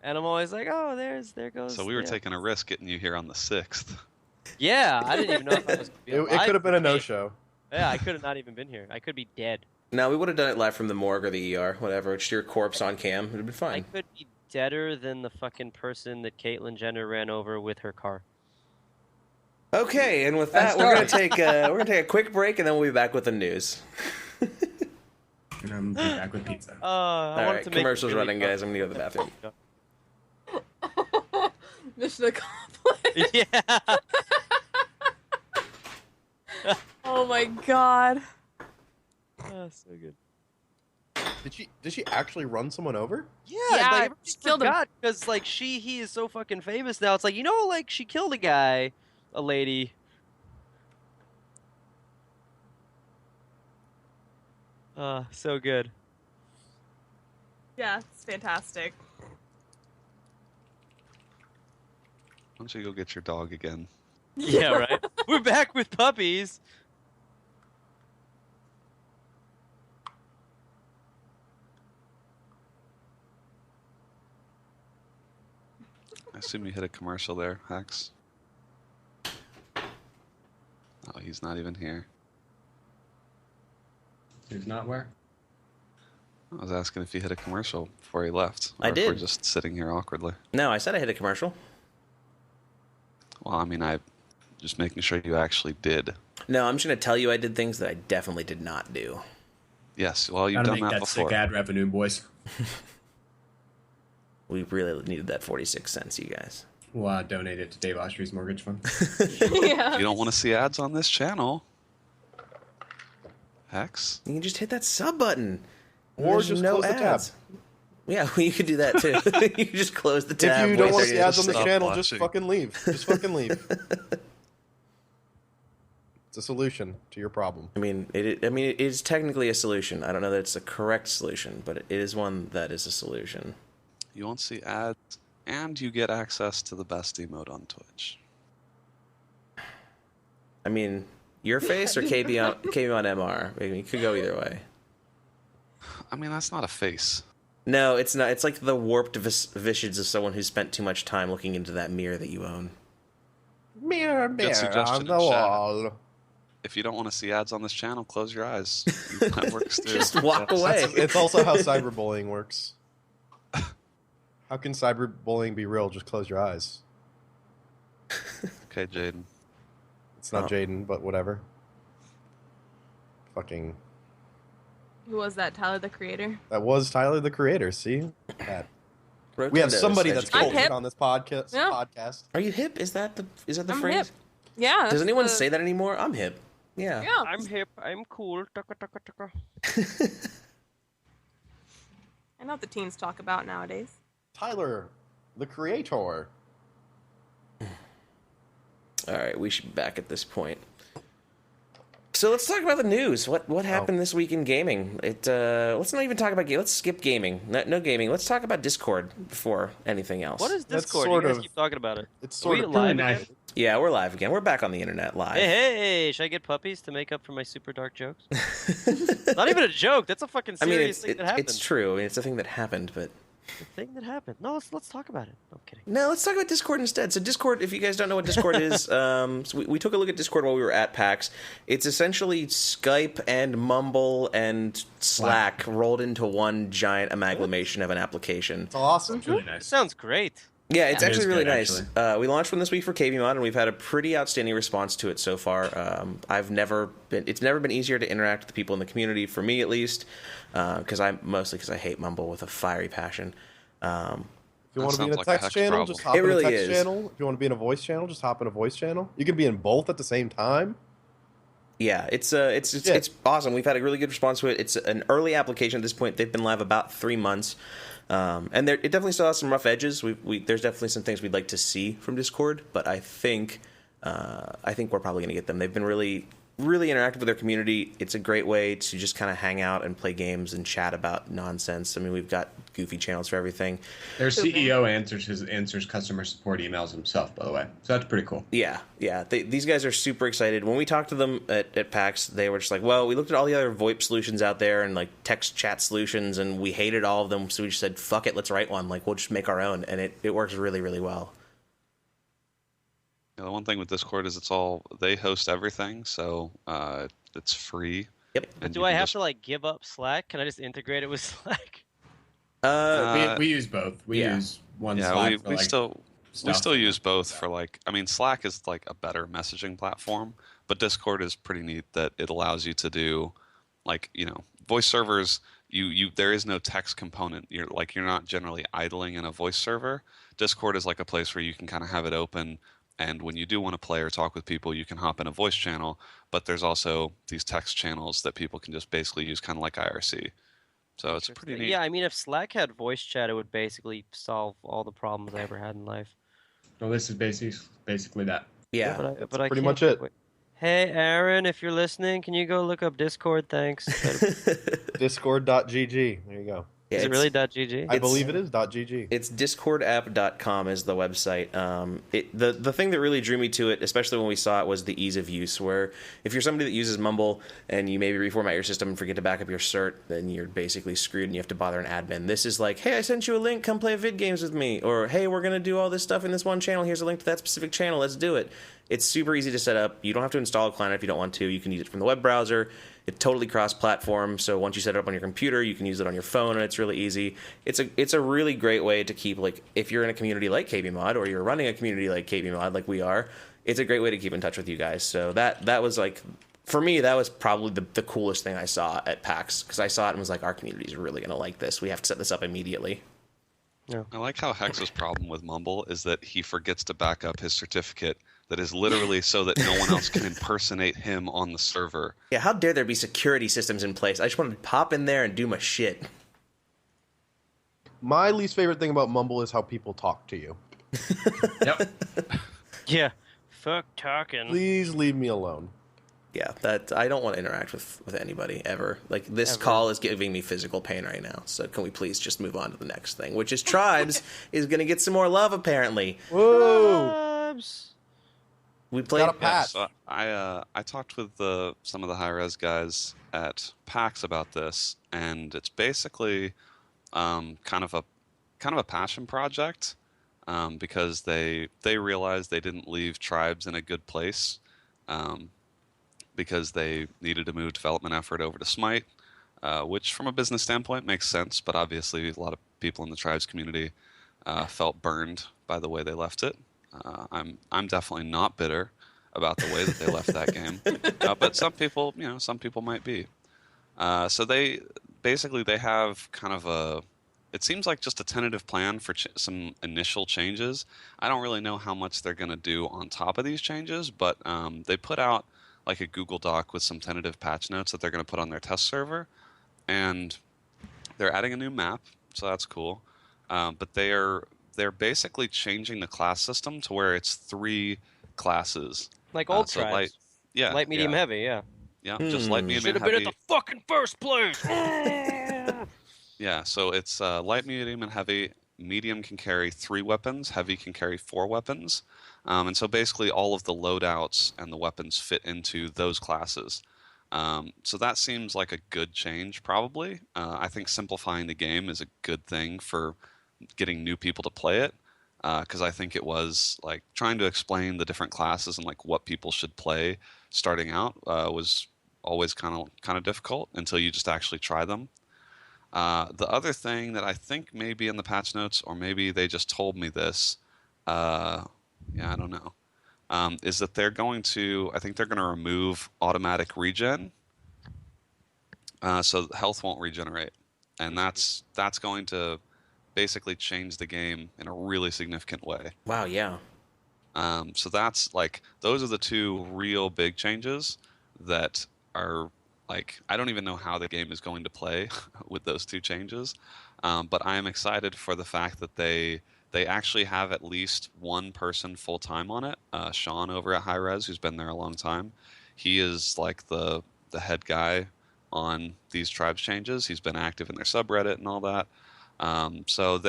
And I'm always like, oh, there goes. So we were taking a risk getting you here on the 6th. Yeah, I didn't even know if I was. It could have been a no-show. Yeah, I could have not even been here. I could be dead. No, we would have done it live from the morgue or the ER, whatever. Just your corpse on cam. It would have been I fine. could be deader than the fucking person that Caitlyn Jenner ran over with her car. Okay, and with that, we're gonna take a quick break, and then we'll be back with the news. And I'm back with pizza. All right, commercials running, guys. I'm gonna go to the bathroom. Mission accomplished. Yeah. Oh my god. Oh, so good. Did she actually run someone over? Yeah, Yeah, like, everybody she killed him. forgot because like he is so fucking famous now. It's like like she killed a guy, a lady. So good. Yeah, it's fantastic. Why don't you go get your dog again? Yeah, right. We're back with puppies. I assume you hit a commercial there, Hex. Oh, he's not even here. Who's not where? I was asking if he hit a commercial before he left. Or I if did. we're just sitting here awkwardly. No, I said I hit a commercial. Well, I mean, I just making sure you actually did. No, I'm just going to tell you I did things that I definitely did not do. Yes, well, you've Gotta done make that that before. sick ad revenue, boys. We really needed that 46 cents, you guys. We'll donate it to Dave Ostrey's mortgage fund. Yeah. You don't want to see ads on this channel. Hex? You can just hit that sub button. Or There's just no close the tab. ads. Yeah, well, you could do that too. You can just close the tab. If you don't wait want to 30 see ads on the Stop channel, watching. just fucking leave. Just fucking leave. It's a solution to your problem. I mean, it is technically a solution. I don't know that it's a correct solution, but it is one that is a solution. You won't see ads, and you get access to the best emote on Twitch. I mean, your face or KB on MR? I mean, it could go either way. I mean, that's not a face. No, it's not. It's like the warped visions of someone who spent too much time looking into that mirror that you own. Mirror, mirror suggestion on the in chat. wall. If you don't want to see ads on this channel, close your eyes. That works too. Just walk Yes. away. It's also how cyberbullying works. How can cyberbullying be real? Just close your eyes. Okay, Jaden. It's not Oh. Jaden, but whatever. Fucking. Who was that? Tyler, the Creator? That was Tyler the Creator. See? That. We have Rotundo's somebody that's educated. I'm cultured hip. on this podcast. Yeah. podcast. Are you hip? Is that the I'm phrase? hip. Yeah. Does that's anyone the- say that anymore? I'm hip. Yeah. Yeah. I'm hip. I'm cool. Tucka, tucka, tucka. I know what the teens talk about nowadays. Tyler, the Creator. All right, we should be back at this point. So let's talk about the news. What happened this week in gaming? Let's not even talk about Let's skip gaming. No gaming. Let's talk about Discord before anything else. What is That's Discord? You sort guys of- keep talking about it. It's Are we sort of live nice. again? Yeah, we're live again. We're back on the internet live. Hey, should I get puppies to make up for my super dark jokes? Not even a joke. That's a fucking I mean, serious thing that happened. it's true. I mean, it's a thing that happened, but The thing that happened. No, let's talk about it. No, I'm kidding. no, let's talk about Discord instead. So Discord, if you guys don't know what Discord is, so we took a look at Discord while we were at PAX. It's essentially Skype and Mumble and Slack rolled into one giant amalgamation of an application. It's awesome. It's really It nice. sounds great. Yeah, it's Yeah. It is actually really good, nice. actually. We launched one this week for KBMOD, and we've had a pretty outstanding response to it so far. It's never been easier to interact with the people in the community, for me at least, because I hate Mumble with a fiery passion. If you That want to be in sounds a like a text hex channel, problem. just hop It in really a text is. channel. If you want to be in a voice channel, just hop in a voice channel. You can be in both at the same time. Yeah, it's awesome. We've had a really good response to it. It's an early application at this point. They've been live about 3 months, and it definitely still has some rough edges. There's definitely some things we'd like to see from Discord, but I think we're probably going to get them. They've been really interactive with their community. It's a great way to just kind of hang out and play games and chat about nonsense. I mean, we've got goofy channels for everything. Their CEO answers customer support emails himself, by the way. So that's pretty cool. Yeah. These guys are super excited. When we talked to them at PAX, they were just like, well, we looked at all the other VoIP solutions out there and like text chat solutions, and we hated all of them. So we just said, fuck it, let's write one. Like, we'll just make our own. And it works really, really well. Yeah, the one thing with Discord is they host everything, so it's free. Yep. And Do you I can have just- to like give up Slack? Can I just integrate it with Slack? We use both. We yeah. use one Yeah, Slack we for, like, still stuff. use both for like. I mean, Slack is like a better messaging platform, but Discord is pretty neat that it allows you to do, like, voice servers. There is no text component. You're not generally idling in a voice server. Discord is like a place where you can kind of have it open, and when you do want to play or talk with people, you can hop in a voice channel. But there's also these text channels that people can just basically use, kind of like IRC. So it's pretty neat. Yeah, I mean, if Slack had voice chat, it would basically solve all the problems I ever had in life. Well, this is basically that. Yeah. But I pretty can't much do it. Wait. Hey, Aaron, if you're listening, can you go look up Discord? Thanks. Discord.gg. There you go. Yeah, Is it really .gg? I believe it is .gg. It's discordapp.com is the website. The thing that really drew me to it, especially when we saw it, was the ease of use, where if you're somebody that uses Mumble and you maybe reformat your system and forget to back up your cert, then you're basically screwed and you have to bother an admin. This is like, hey, I sent you a link, come play vid games with me. Or, hey, we're going to do all this stuff in this one channel. Here's a link to that specific channel. Let's do it. It's super easy to set up. You don't have to install a client if you don't want to. You can use it from the web browser. It's totally cross-platform, so once you set it up on your computer, you can use it on your phone, and it's really easy. It's a really great way to keep, like, if you're in a community like KBMOD, or you're running a community like KBMOD, like we are, it's a great way to keep in touch with you guys. So that was, like, for me, that was probably the coolest thing I saw at PAX, because I saw it and was like, our community is really going to like this. We have to set this up immediately. Yeah. I like how Hex's problem with Mumble is that he forgets to back up his certificate that is literally so that no one else can impersonate him on the server. Yeah, how dare there be security systems in place? I just wanted to pop in there and do my shit. My least favorite thing about Mumble is how people talk to you. Yep. Yeah. Fuck talking. Please leave me alone. Yeah, that I don't want to interact with anybody ever. Like, this call is giving me physical pain right now. So can we please just move on to the next thing, which is Tribes is going to get some more love, apparently. Whoa! Tribes. We played. Got a patch. So I talked with some of the high-res guys at PAX about this, and it's basically kind of a passion project because they realized they didn't leave Tribes in a good place because they needed to move development effort over to Smite, which from a business standpoint makes sense, but obviously a lot of people in the Tribes community felt burned by the way they left it. I'm definitely not bitter about the way that they left that game, but some people might be. So they have kind of it seems like just a tentative plan for some initial changes. I don't really know how much they're going to do on top of these changes, but they put out like a Google Doc with some tentative patch notes that they're going to put on their test server, and they're adding a new map, so that's cool. But they're basically changing the class system to where it's 3 classes. Like old Tribes. Light, medium, heavy, yeah. Yeah, just light, medium, Should and have heavy. been at the fucking first place! Yeah, so it's light, medium, and heavy. Medium can carry 3 weapons. Heavy can carry 4 weapons. And so basically all of the loadouts and the weapons fit into those classes. So that seems like a good change, probably. I think simplifying the game is a good thing for getting new people to play it, because I think it was like trying to explain the different classes and like what people should play starting out was always kind of difficult until you just actually try them. The other thing that I think may be in the patch notes, or maybe they just told me this, I don't know, is that I think they're going to remove automatic regen, so health won't regenerate, and that's going to basically change the game in a really significant way. Wow, yeah. So that's like, those are the 2 real big changes that are like, I don't even know how the game is going to play with those 2 changes, but I am excited for the fact that they actually have at least one person full time on it. Sean over at High Res, who's been there a long time, he is like the head guy on these Tribes changes. He's been active in their subreddit and all that. So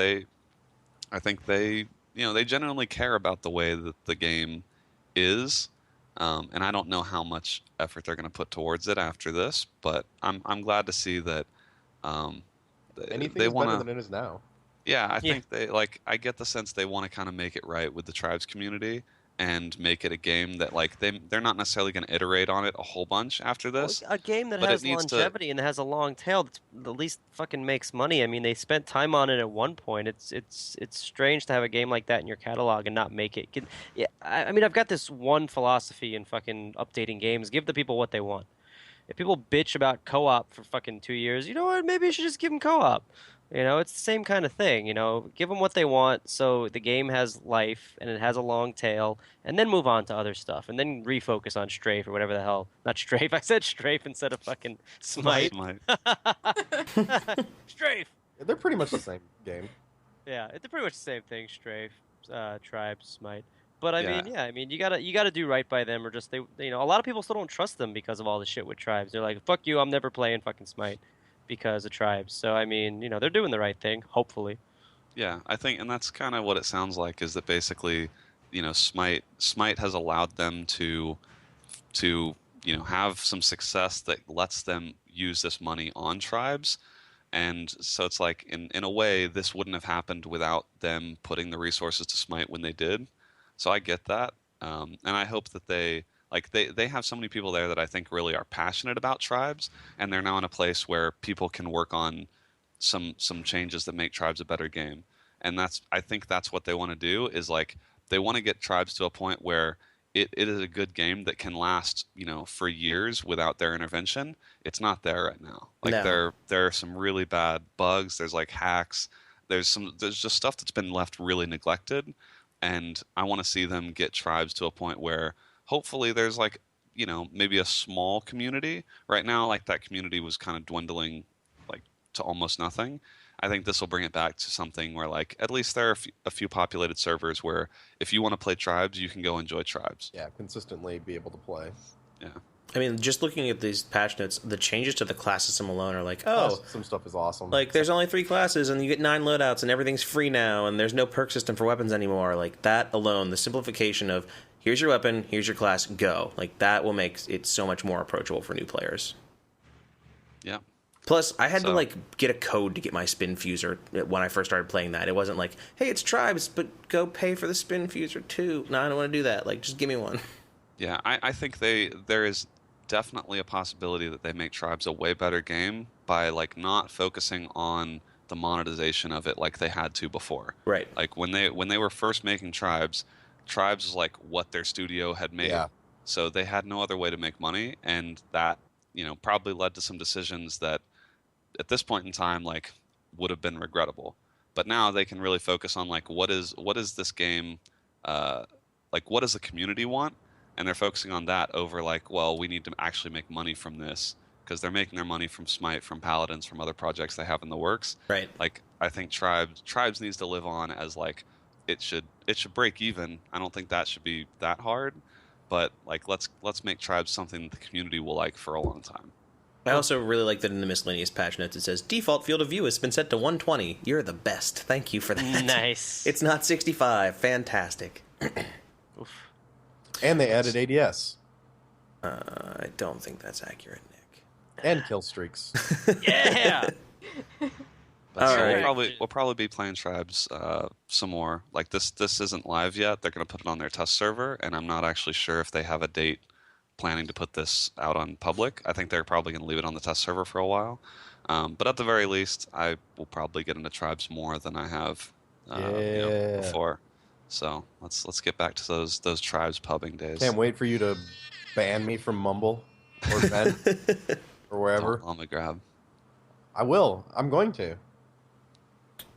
I think they genuinely care about the way that the game is, and I don't know how much effort they're going to put towards it after this, but I'm glad to see that Anything they is want better than it is now. Yeah, I think I get the sense they want to kind of make it right with the Tribes community and make it a game that like they're not necessarily going to iterate on it a whole bunch after this. Well, a game that but has it needs longevity and has a long tail that at least fucking makes money. I mean, they spent time on it at one point. It's strange to have a game like that in your catalog and not make it. I mean, I've got this one philosophy in fucking updating games: give the people what they want. If people bitch about co-op for fucking 2 years, you know what? Maybe you should just give them co-op. You know, it's the same kind of thing. You know, give them what they want so the game has life and it has a long tail, and then move on to other stuff, and then refocus on Strafe or whatever the hell. Not Strafe. I said Strafe instead of fucking Smite. Strafe. They're pretty much the same game. Yeah, they're pretty much the same thing. Strafe, Tribes, Smite. But I mean, you gotta do right by them, or just a lot of people still don't trust them because of all the shit with Tribes. They're like, fuck you, I'm never playing fucking Smite. because of tribes. So I mean, they're doing the right thing, hopefully. Yeah, I think, and that's kind of what it sounds like, is that basically, Smite has allowed them to have some success that lets them use this money on tribes. And so it's like, in a way, this wouldn't have happened without them putting the resources to Smite when they did. So I get that, and I hope that they have so many people there that I think really are passionate about tribes, and they're now in a place where people can work on some changes that make tribes a better game. And I think that's what they want to do, is like they want to get tribes to a point where it is a good game that can last, for years without their intervention. It's not there right now. Like No. there are some really bad bugs. There's like hacks. There's just stuff that's been left really neglected, and I want to see them get tribes to a point where hopefully there's like, maybe a small community. Right now, like that community was kind of dwindling like to almost nothing. I think this will bring it back to something where, like, at least there are a few populated servers where if you want to play tribes, you can go enjoy tribes. Yeah, consistently be able to play. Yeah. I mean, just looking at these patch notes, the changes to the class system alone are like, Some stuff is awesome. like there's only 3 classes and you get 9 loadouts and everything's free now and there's no perk system for weapons anymore. Like that alone, the simplification of here's your weapon, here's your class, go. Like that will make it so much more approachable for new players. Yeah. Plus, I had to like get a code to get my spin fuser when I first started playing that. It wasn't like, hey, it's tribes, but go pay for the spin fuser too. No, I don't want to do that. Like, just give me one. Yeah, I think there is definitely a possibility that they make tribes a way better game by like not focusing on the monetization of it like they had to before. Right. Like when they were first making tribes was like what their studio had made. Yeah. So they had no other way to make money, and that, probably led to some decisions that at this point in time like would have been regrettable. But now they can really focus on like what is this game, like what does the community want? And they're focusing on that over like, well, we need to actually make money from this, because they're making their money from Smite, from Paladins, from other projects they have in the works. Right. Like I think tribes needs to live on as like it should break even. I don't think that should be that hard, but like let's make tribes something that the community will like for a long time. I also really like that in the miscellaneous patch notes it says, default field of view has been set to 120. You're the best. Thank you for that. Nice. It's not 65. Fantastic. Oof. And they added ADS. I don't think that's accurate, Nick. And kill streaks. Yeah. But All so right. we'll probably be playing tribes some more. Like this isn't live yet. They're going to put it on their test server, and I'm not actually sure if they have a date planning to put this out on public. I think they're probably going to leave it on the test server for a while. But at the very least, I will probably get into tribes more than I have before. So let's get back to those tribes pubbing days. Can't wait for you to ban me from Mumble or Ben or wherever. On the grab. I will. I'm going to.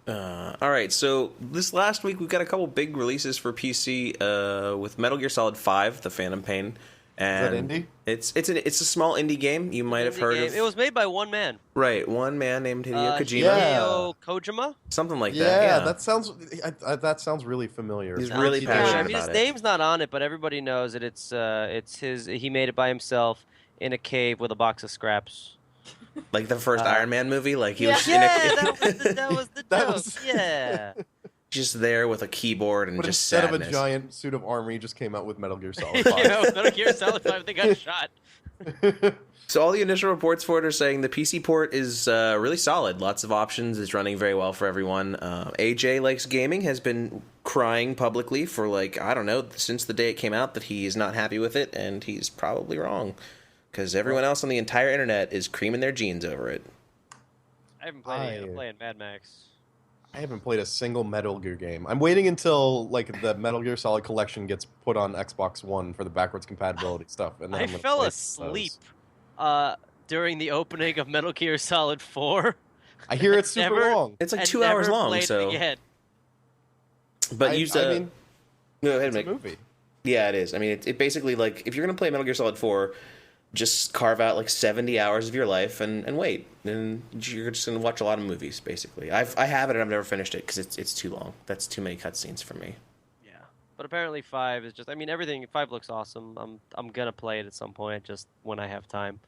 All right, so this last week we've got a couple big releases for PC with Metal Gear Solid 5, The Phantom Pain. And is that indie? It's a small indie game. You might have heard of. It was made by one man. Right, one man named Hideo Kojima. Hideo Kojima? Something like Yeah, that. Yeah, that sounds really familiar. He's really Yeah, passionate I mean, about his name's not on it, but everybody knows that it's his. He made it by himself in a cave with a box of scraps. Like the first Iron Man movie, like he was that was the That joke. was- Yeah. just there with a keyboard and But just instead sadness. of a giant suit of armor, he just came out with Metal Gear Solid 5. Yeah, Metal Gear Solid 5, they got shot. So all the initial reports for it are saying the PC port is really solid. Lots of options. It's running very well for everyone. AJ Likes Gaming has been crying publicly for, like, I don't know, since the day it came out that he is not happy with it, and he's probably wrong. Because everyone else on the entire internet is creaming their jeans over it. I haven't played it yet. I'm playing Mad Max. I haven't played a single Metal Gear game. I'm waiting until like the Metal Gear Solid collection gets put on Xbox One for the backwards compatibility stuff. And then I I'm gonna fell play asleep those. during the opening of Metal Gear Solid 4. I hear it's super Never- long. It's like and 2 hours never long, played it so... again. But I mean, go ahead, it's a Mick. movie. Yeah, it is. I mean, it basically, like, if you're going to play Metal Gear Solid 4, just carve out, like, 70 hours of your life and wait. And you're just going to watch a lot of movies, basically. I have it, and I've never finished it, because it's too long. That's too many cutscenes for me. Yeah. But apparently 5 is just... I mean, everything... 5 looks awesome. I'm going to play it at some point, just when I have time.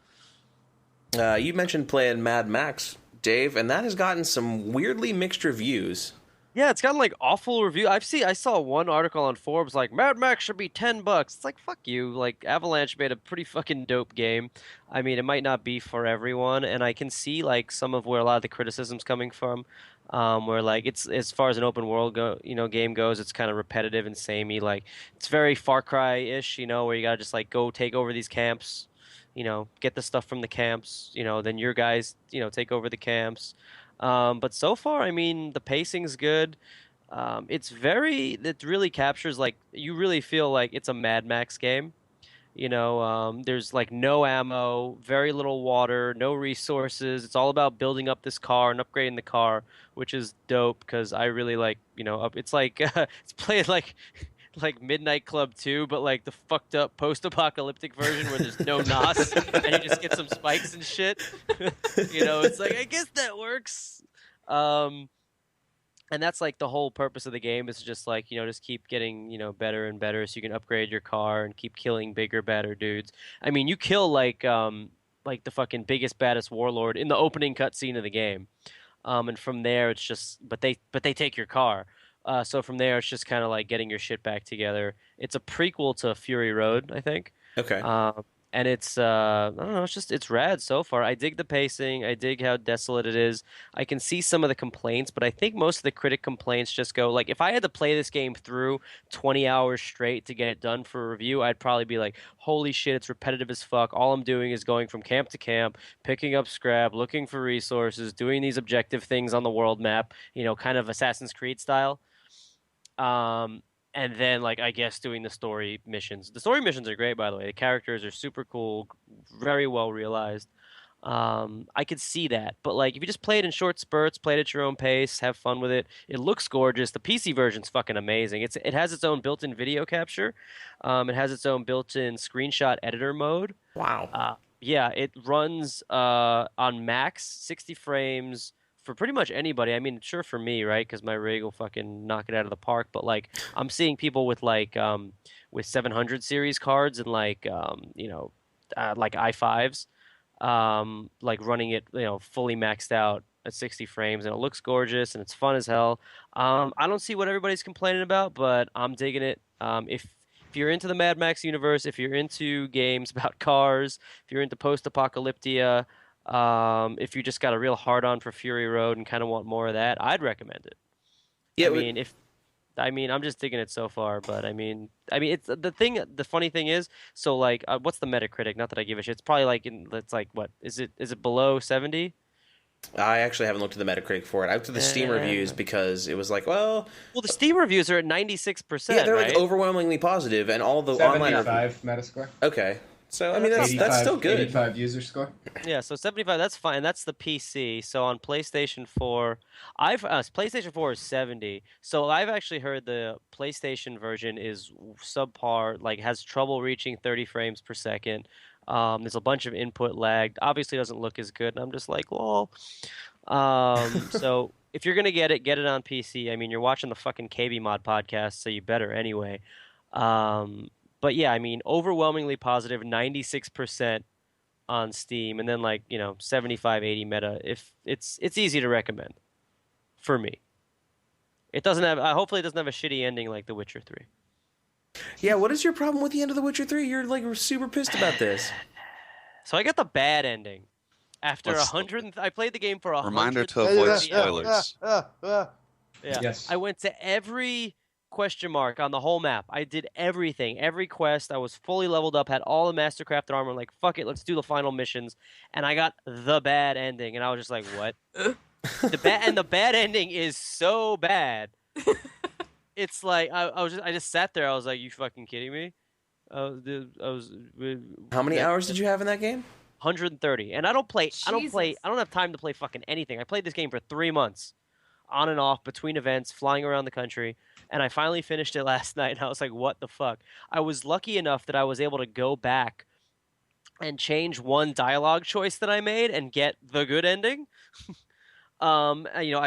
You mentioned playing Mad Max, Dave, and that has gotten some weirdly mixed reviews. Yeah, it's gotten like awful review. I saw one article on Forbes like Mad Max should be $10. It's like fuck you. Like Avalanche made a pretty fucking dope game. I mean, it might not be for everyone, and I can see like some of where a lot of the criticism's coming from. Where like it's as far as an open world game goes, it's kind of repetitive and samey. Like it's very Far Cry-ish, where you gotta just like go take over these camps, get the stuff from the camps, then your guys, take over the camps. But so far, I mean, the pacing's good. It really captures, like, you really feel like it's a Mad Max game. There's like no ammo, very little water, no resources. It's all about building up this car and upgrading the car, which is dope because I really like, it's like, it's played like Midnight Club 2, but like the fucked up post-apocalyptic version where there's no NOS and you just get some spikes and shit. It's like, I guess that works. And that's like the whole purpose of the game is just like, just keep getting, better and better so you can upgrade your car and keep killing bigger, badder dudes. I mean, you kill like the fucking biggest, baddest warlord in the opening cutscene of the game. And from there it's just, but they take your car. So from there, it's just kind of like getting your shit back together. It's a prequel to Fury Road, I think. Okay. And it's, I don't know, it's rad so far. I dig the pacing. I dig how desolate it is. I can see some of the complaints, but I think most of the critic complaints just go, like, if I had to play this game through 20 hours straight to get it done for a review, I'd probably be like, holy shit, it's repetitive as fuck. All I'm doing is going from camp to camp, picking up scrap, looking for resources, doing these objective things on the world map, kind of Assassin's Creed style. And then, like, I guess doing the story missions. The story missions are great, by the way. The characters are super cool, very well realized. I could see that. But, like, if you just play it in short spurts, play it at your own pace, have fun with it, it looks gorgeous. The PC version's fucking amazing. It has its own built-in video capture. It has its own built-in screenshot editor mode. Wow. Yeah, it runs on max, 60 frames, for pretty much anybody. I mean, sure for me, right? Because my rig will fucking knock it out of the park. But like, I'm seeing people with like with 700 series cards and like like i5s, like running it fully maxed out at 60 frames, and it looks gorgeous and it's fun as hell. I don't see what everybody's complaining about, but I'm digging it. If you're into the Mad Max universe, if you're into games about cars, if you're into post-apocalyptia. If you just got a real hard-on for Fury Road and kind of want more of that, I'd recommend it. Yeah, I'm just digging it so far, but I mean, it's the funny thing is, so like, what's the Metacritic? Not that I give a shit. It's probably like it's like what is it below 70? I actually haven't looked at the Metacritic for it. I looked at the Steam reviews because it was like, well, the Steam reviews are at 96%. Yeah, they're right? like overwhelmingly positive, and all the 75 online Metascore. Okay. So, I mean, that's still good. 85 user score. Yeah, so 75, that's fine. That's the PC. So on PlayStation 4, PlayStation 4 is 70. So I've actually heard the PlayStation version is subpar, like has trouble reaching 30 frames per second. There's a bunch of input lag. Obviously doesn't look as good, and I'm just like, lol. So if you're going to get it on PC. I mean, you're watching the fucking KBMOD podcast, so you better anyway. But yeah, I mean, overwhelmingly positive, 96% on Steam, and then like 75, 80 meta. If it's easy to recommend, for me. It doesn't have. Hopefully, it doesn't have a shitty ending like The Witcher 3. Yeah, what is your problem with the end of The Witcher 3? You're like super pissed about this. So I got the bad ending. After 100, I played the game for 100. Reminder to avoid spoilers. Yeah. Yes. I went to every question mark on the whole map. I did everything, every quest. I was fully leveled up, had all the Mastercraft armor. Like, fuck it, let's do the final missions. And I got the bad ending, and I was just like, what? The bad ending is so bad. It's like I just sat there. I was like, you fucking kidding me? How many hours did you have in that game? 130. And I don't have time to play fucking anything. I played this game for 3 months, on and off, between events, flying around the country. And I finally finished it last night, and I was like, what the fuck? I was lucky enough that I was able to go back and change one dialogue choice that I made and get the good ending. I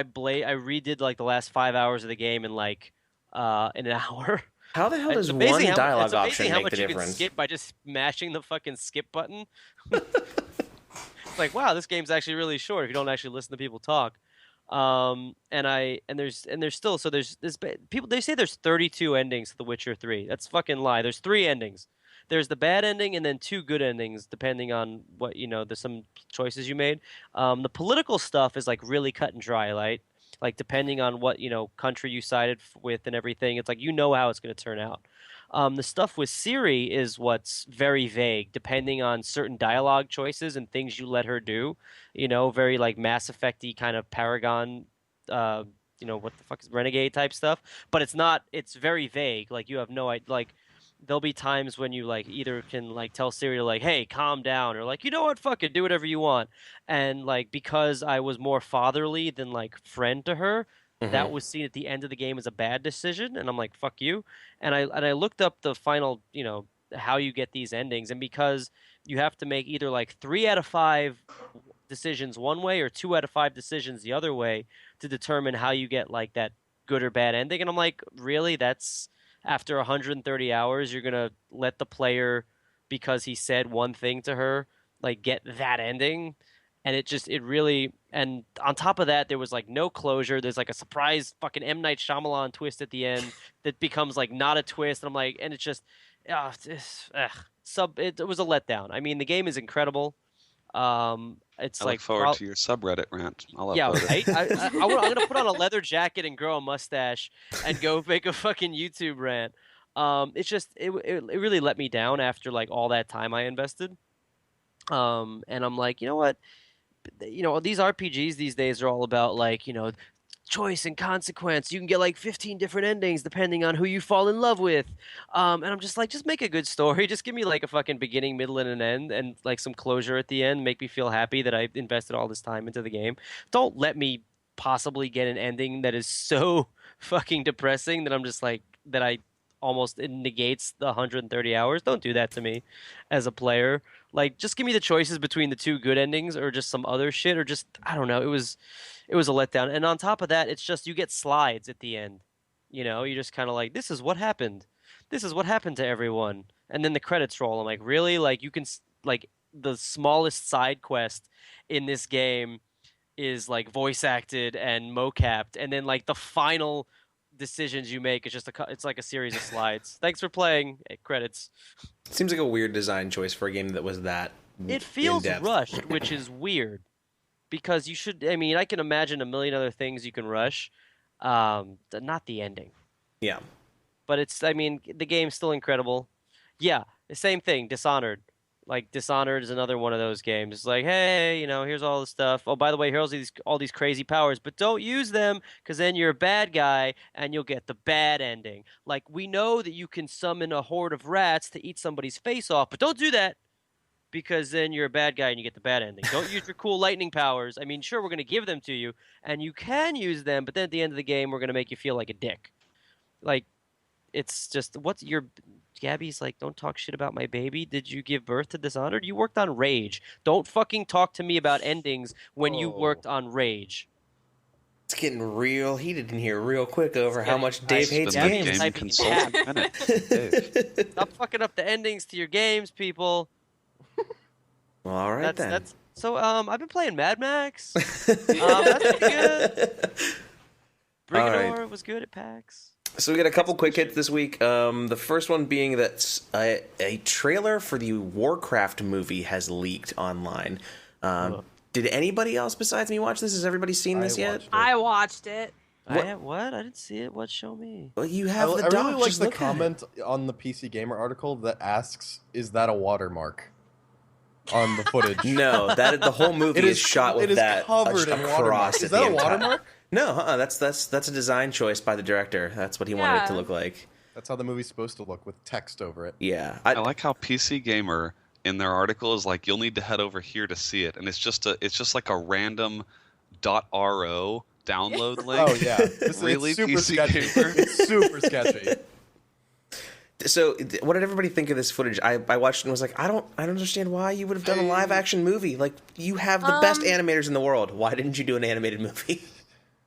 redid like the last 5 hours of the game in like an hour. How the hell does one dialogue option make the difference? You can skip by just mashing the fucking skip button. It's like, wow, this game's actually really short if you don't actually listen to people talk. There's still, so there's this people, they say there's 32 endings to The Witcher 3. That's fucking lie. There's 3 endings. There's the bad ending and then 2 good endings depending on what, there's some choices you made. The political stuff is like really cut and dry, like depending on what, country you sided with and everything. It's like how it's going to turn out. The stuff with Ciri is what's very vague, depending on certain dialogue choices and things you let her do. Very like Mass Effect-y kind of Paragon, what the fuck is Renegade type stuff. But it's not. It's very vague. Like you have no idea. Like there'll be times when you like either can like tell Ciri to like, hey, calm down, or like, you know what, fuck it, do whatever you want. And like because I was more fatherly than like friend to her. That was seen at the end of the game as a bad decision, and I'm like, fuck you. And I looked up the final, how you get these endings, and because you have to make either like 3 out of 5 decisions one way or 2 out of 5 decisions the other way to determine how you get like that good or bad ending. And I'm like, really? That's after 130 hours, you're gonna let the player, because he said one thing to her, like get that ending? And it really, and on top of that, there was like no closure. There's like a surprise fucking M. Night Shyamalan twist at the end that becomes like not a twist. And I'm like, and it's just, it was a letdown. I mean, the game is incredible. It's I look forward to your subreddit rant. I'll yeah, upload right? I'm going to put on a leather jacket and grow a mustache and go make a fucking YouTube rant. It's just, it really let me down after like all that time I invested. And I'm like, you know what? These RPGs these days are all about like, choice and consequence. You can get like 15 different endings depending on who you fall in love with. And I'm just like, just make a good story. Just give me like a fucking beginning, middle, and an end, and like some closure at the end. Make me feel happy that I invested all this time into the game. Don't let me possibly get an ending that is so fucking depressing that I'm just like, that I almost it negates the 130 hours. Don't do that to me as a player. Like, just give me the choices between the 2 good endings or just some other shit, or just, I don't know. It was a letdown. And on top of that, it's just, you get slides at the end. You're just kind of like, this is what happened. This is what happened to everyone. And then the credits roll. I'm like, really? Like, you can, like, the smallest side quest in this game is like voice acted and mocapped. And then like the final decisions you make is just it's like a series of slides. Thanks for playing. Credits. Seems like a weird design choice for a game that was that it feels in-depth. rushed, which is weird, because you should, I mean, I can imagine a million other things you can rush, not the ending. Yeah, but it's, I mean, the game's still incredible. Yeah, the same thing, Dishonored. Like, Dishonored is another one of those games. It's like, hey, here's all the stuff. Oh, by the way, here's all these crazy powers, but don't use them, because then you're a bad guy, and you'll get the bad ending. Like, we know that you can summon a horde of rats to eat somebody's face off, but don't do that, because then you're a bad guy and you get the bad ending. Don't use your cool lightning powers. I mean, sure, we're going to give them to you, and you can use them, but then at the end of the game, we're going to make you feel like a dick. Like, it's just, what's your... Gabby's like, don't talk shit about my baby. Did you give birth to Dishonored? You worked on Rage. Don't fucking talk to me about endings when you worked on Rage. It's getting real heated in here real quick over how much Dave hates games. Game consultant. Stop fucking up the endings to your games, people. Well, all right then. So, I've been playing Mad Max. That's pretty good. Brigador was good at PAX. So we got a couple quick hits this week. The first one being that a trailer for the Warcraft movie has leaked online. Did anybody else besides me watch this? Has everybody seen this yet? I watched it. What? I didn't see it. What? Show me. Well, you have the I doc. really like Just the look at comment on the PC Gamer article that asks, "Is that a watermark?" On the footage. No, the whole movie is shot with that covered in watermarks. Is that a watermark? No, that's a design choice by the director. That's what he wanted it to look like. That's how the movie's supposed to look, with text over it. Yeah, I like how PC Gamer in their article is like, you'll need to head over here to see it, and it's just like a random .ro download link. Oh yeah, really, it's super PC sketchy. Gamer? It's super sketchy. So, what did everybody think of this footage? I watched it and was like, I don't understand why you would have done a live action movie. Like, you have the best animators in the world. Why didn't you do an animated movie?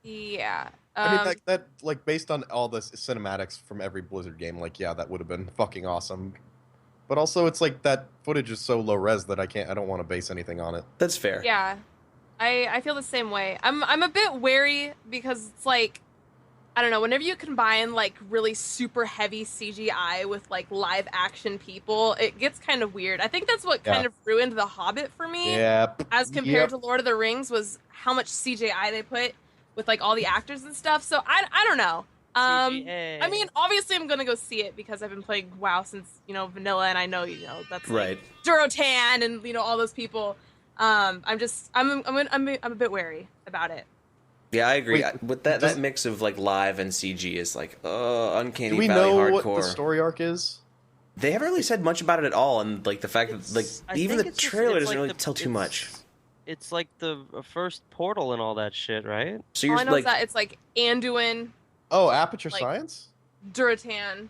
Yeah. I mean, that like, based on all the cinematics from every Blizzard game, like, yeah, that would have been fucking awesome. but also it's like that footage is so low res that I don't want to base anything on it. That's fair. Yeah, I feel the same way. I'm a bit wary because it's like, I don't know, whenever you combine like really super heavy CGI with like live action people, it gets kind of weird. I think that's what kind of ruined The Hobbit for me. Yep. As compared to Lord of the Rings, was how much CGI they put with like all the actors and stuff. So I don't know. I mean, obviously I'm gonna go see it because I've been playing WoW since, vanilla, and I know, that's like Durotan and all those people. I'm a bit wary about it. Yeah, I agree. With that mix of like live and CG is like uncanny. Do we valley know hardcore. what the story arc is? They haven't really said much about it at all, and like the fact that like even the trailer doesn't really tell too much. It's like the first Portal and all that shit, right? So you're all I know is that it's like Anduin. Oh, Aperture Science? Durotan.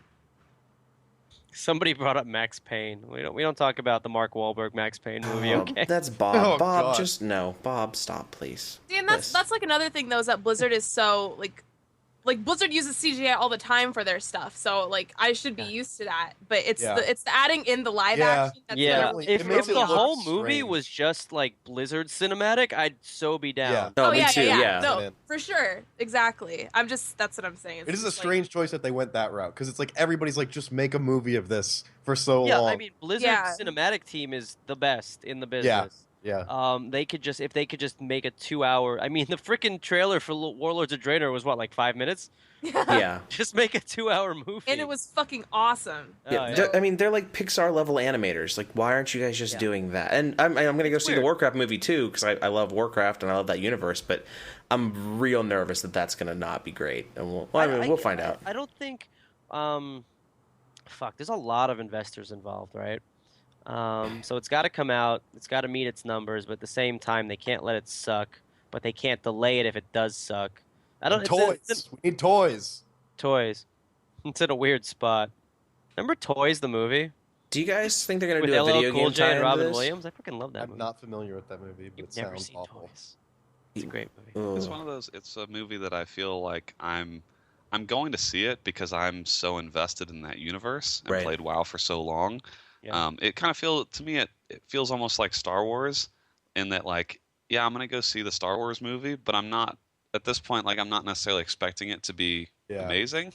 Somebody brought up Max Payne. We don't talk about the Mark Wahlberg Max Payne movie, okay? That's Bob. Oh, Bob, God. Bob, stop, please. See, and that's like another thing though, is that Blizzard is so like Blizzard uses CGI all the time for their stuff, so like I should be used to that. But it's the adding in the live action. That's If the whole movie was just like Blizzard cinematic, I'd so be down. Yeah. Oh, me too. Yeah. No, for sure, exactly. That's what I'm saying. It is a strange choice that they went that route, because it's like everybody's like, just make a movie of this for so long. Yeah, I mean, Blizzard's cinematic team is the best in the business. Yeah. If they could just make a 2-hour. I mean, the freaking trailer for Warlords of Draenor was what, like 5 minutes? Yeah. Just make a 2-hour movie. And it was fucking awesome. I mean, they're like Pixar level animators. Like, why aren't you guys just doing that? And I'm gonna go see the Warcraft movie too, because I love Warcraft and I love that universe. But I'm real nervous that that's gonna not be great. And we'll find out. I don't think. There's a lot of investors involved, right? So it's got to come out. It's got to meet its numbers, but at the same time, they can't let it suck. But they can't delay it if it does suck. Toys. We need toys. Toys. It's in a weird spot. Remember Toys, the movie? Do you guys think they're gonna With do a LL video Cool game J tie and into Robin this? Williams? I freaking love that movie. I'm not familiar with that movie, but it sounds awful. Toys. It's a great movie. It's one of those. It's a movie that I feel like I'm going to see it because I'm so invested in that universe and played WoW for so long. Yeah. It kind of feels to me it feels almost like Star Wars in that, like, yeah, I'm gonna go see the Star Wars movie, but I'm not at this point, like, I'm not necessarily expecting it to be amazing,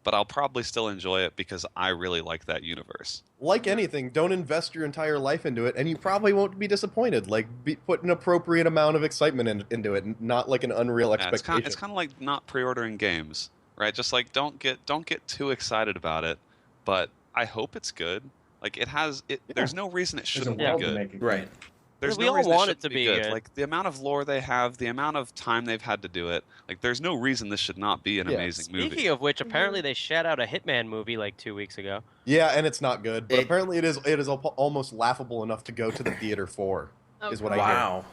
but I'll probably still enjoy it because I really like that universe. Like anything, don't invest your entire life into it, and you probably won't be disappointed. Like, put an appropriate amount of excitement into it, not like an unreal expectation. It's kind of like not pre-ordering games, right? Just like don't get too excited about it, but I hope it's good. Like, there's no reason it shouldn't be good. Right. There's no reason it to be good. Like, the amount of lore they have, the amount of time they've had to do it, like, there's no reason this should not be an amazing movie. Speaking of which, apparently they shat out a Hitman movie like 2 weeks ago. Yeah, and it's not good. But apparently it is almost laughable enough to go to the theater for, is what I hear. Wow.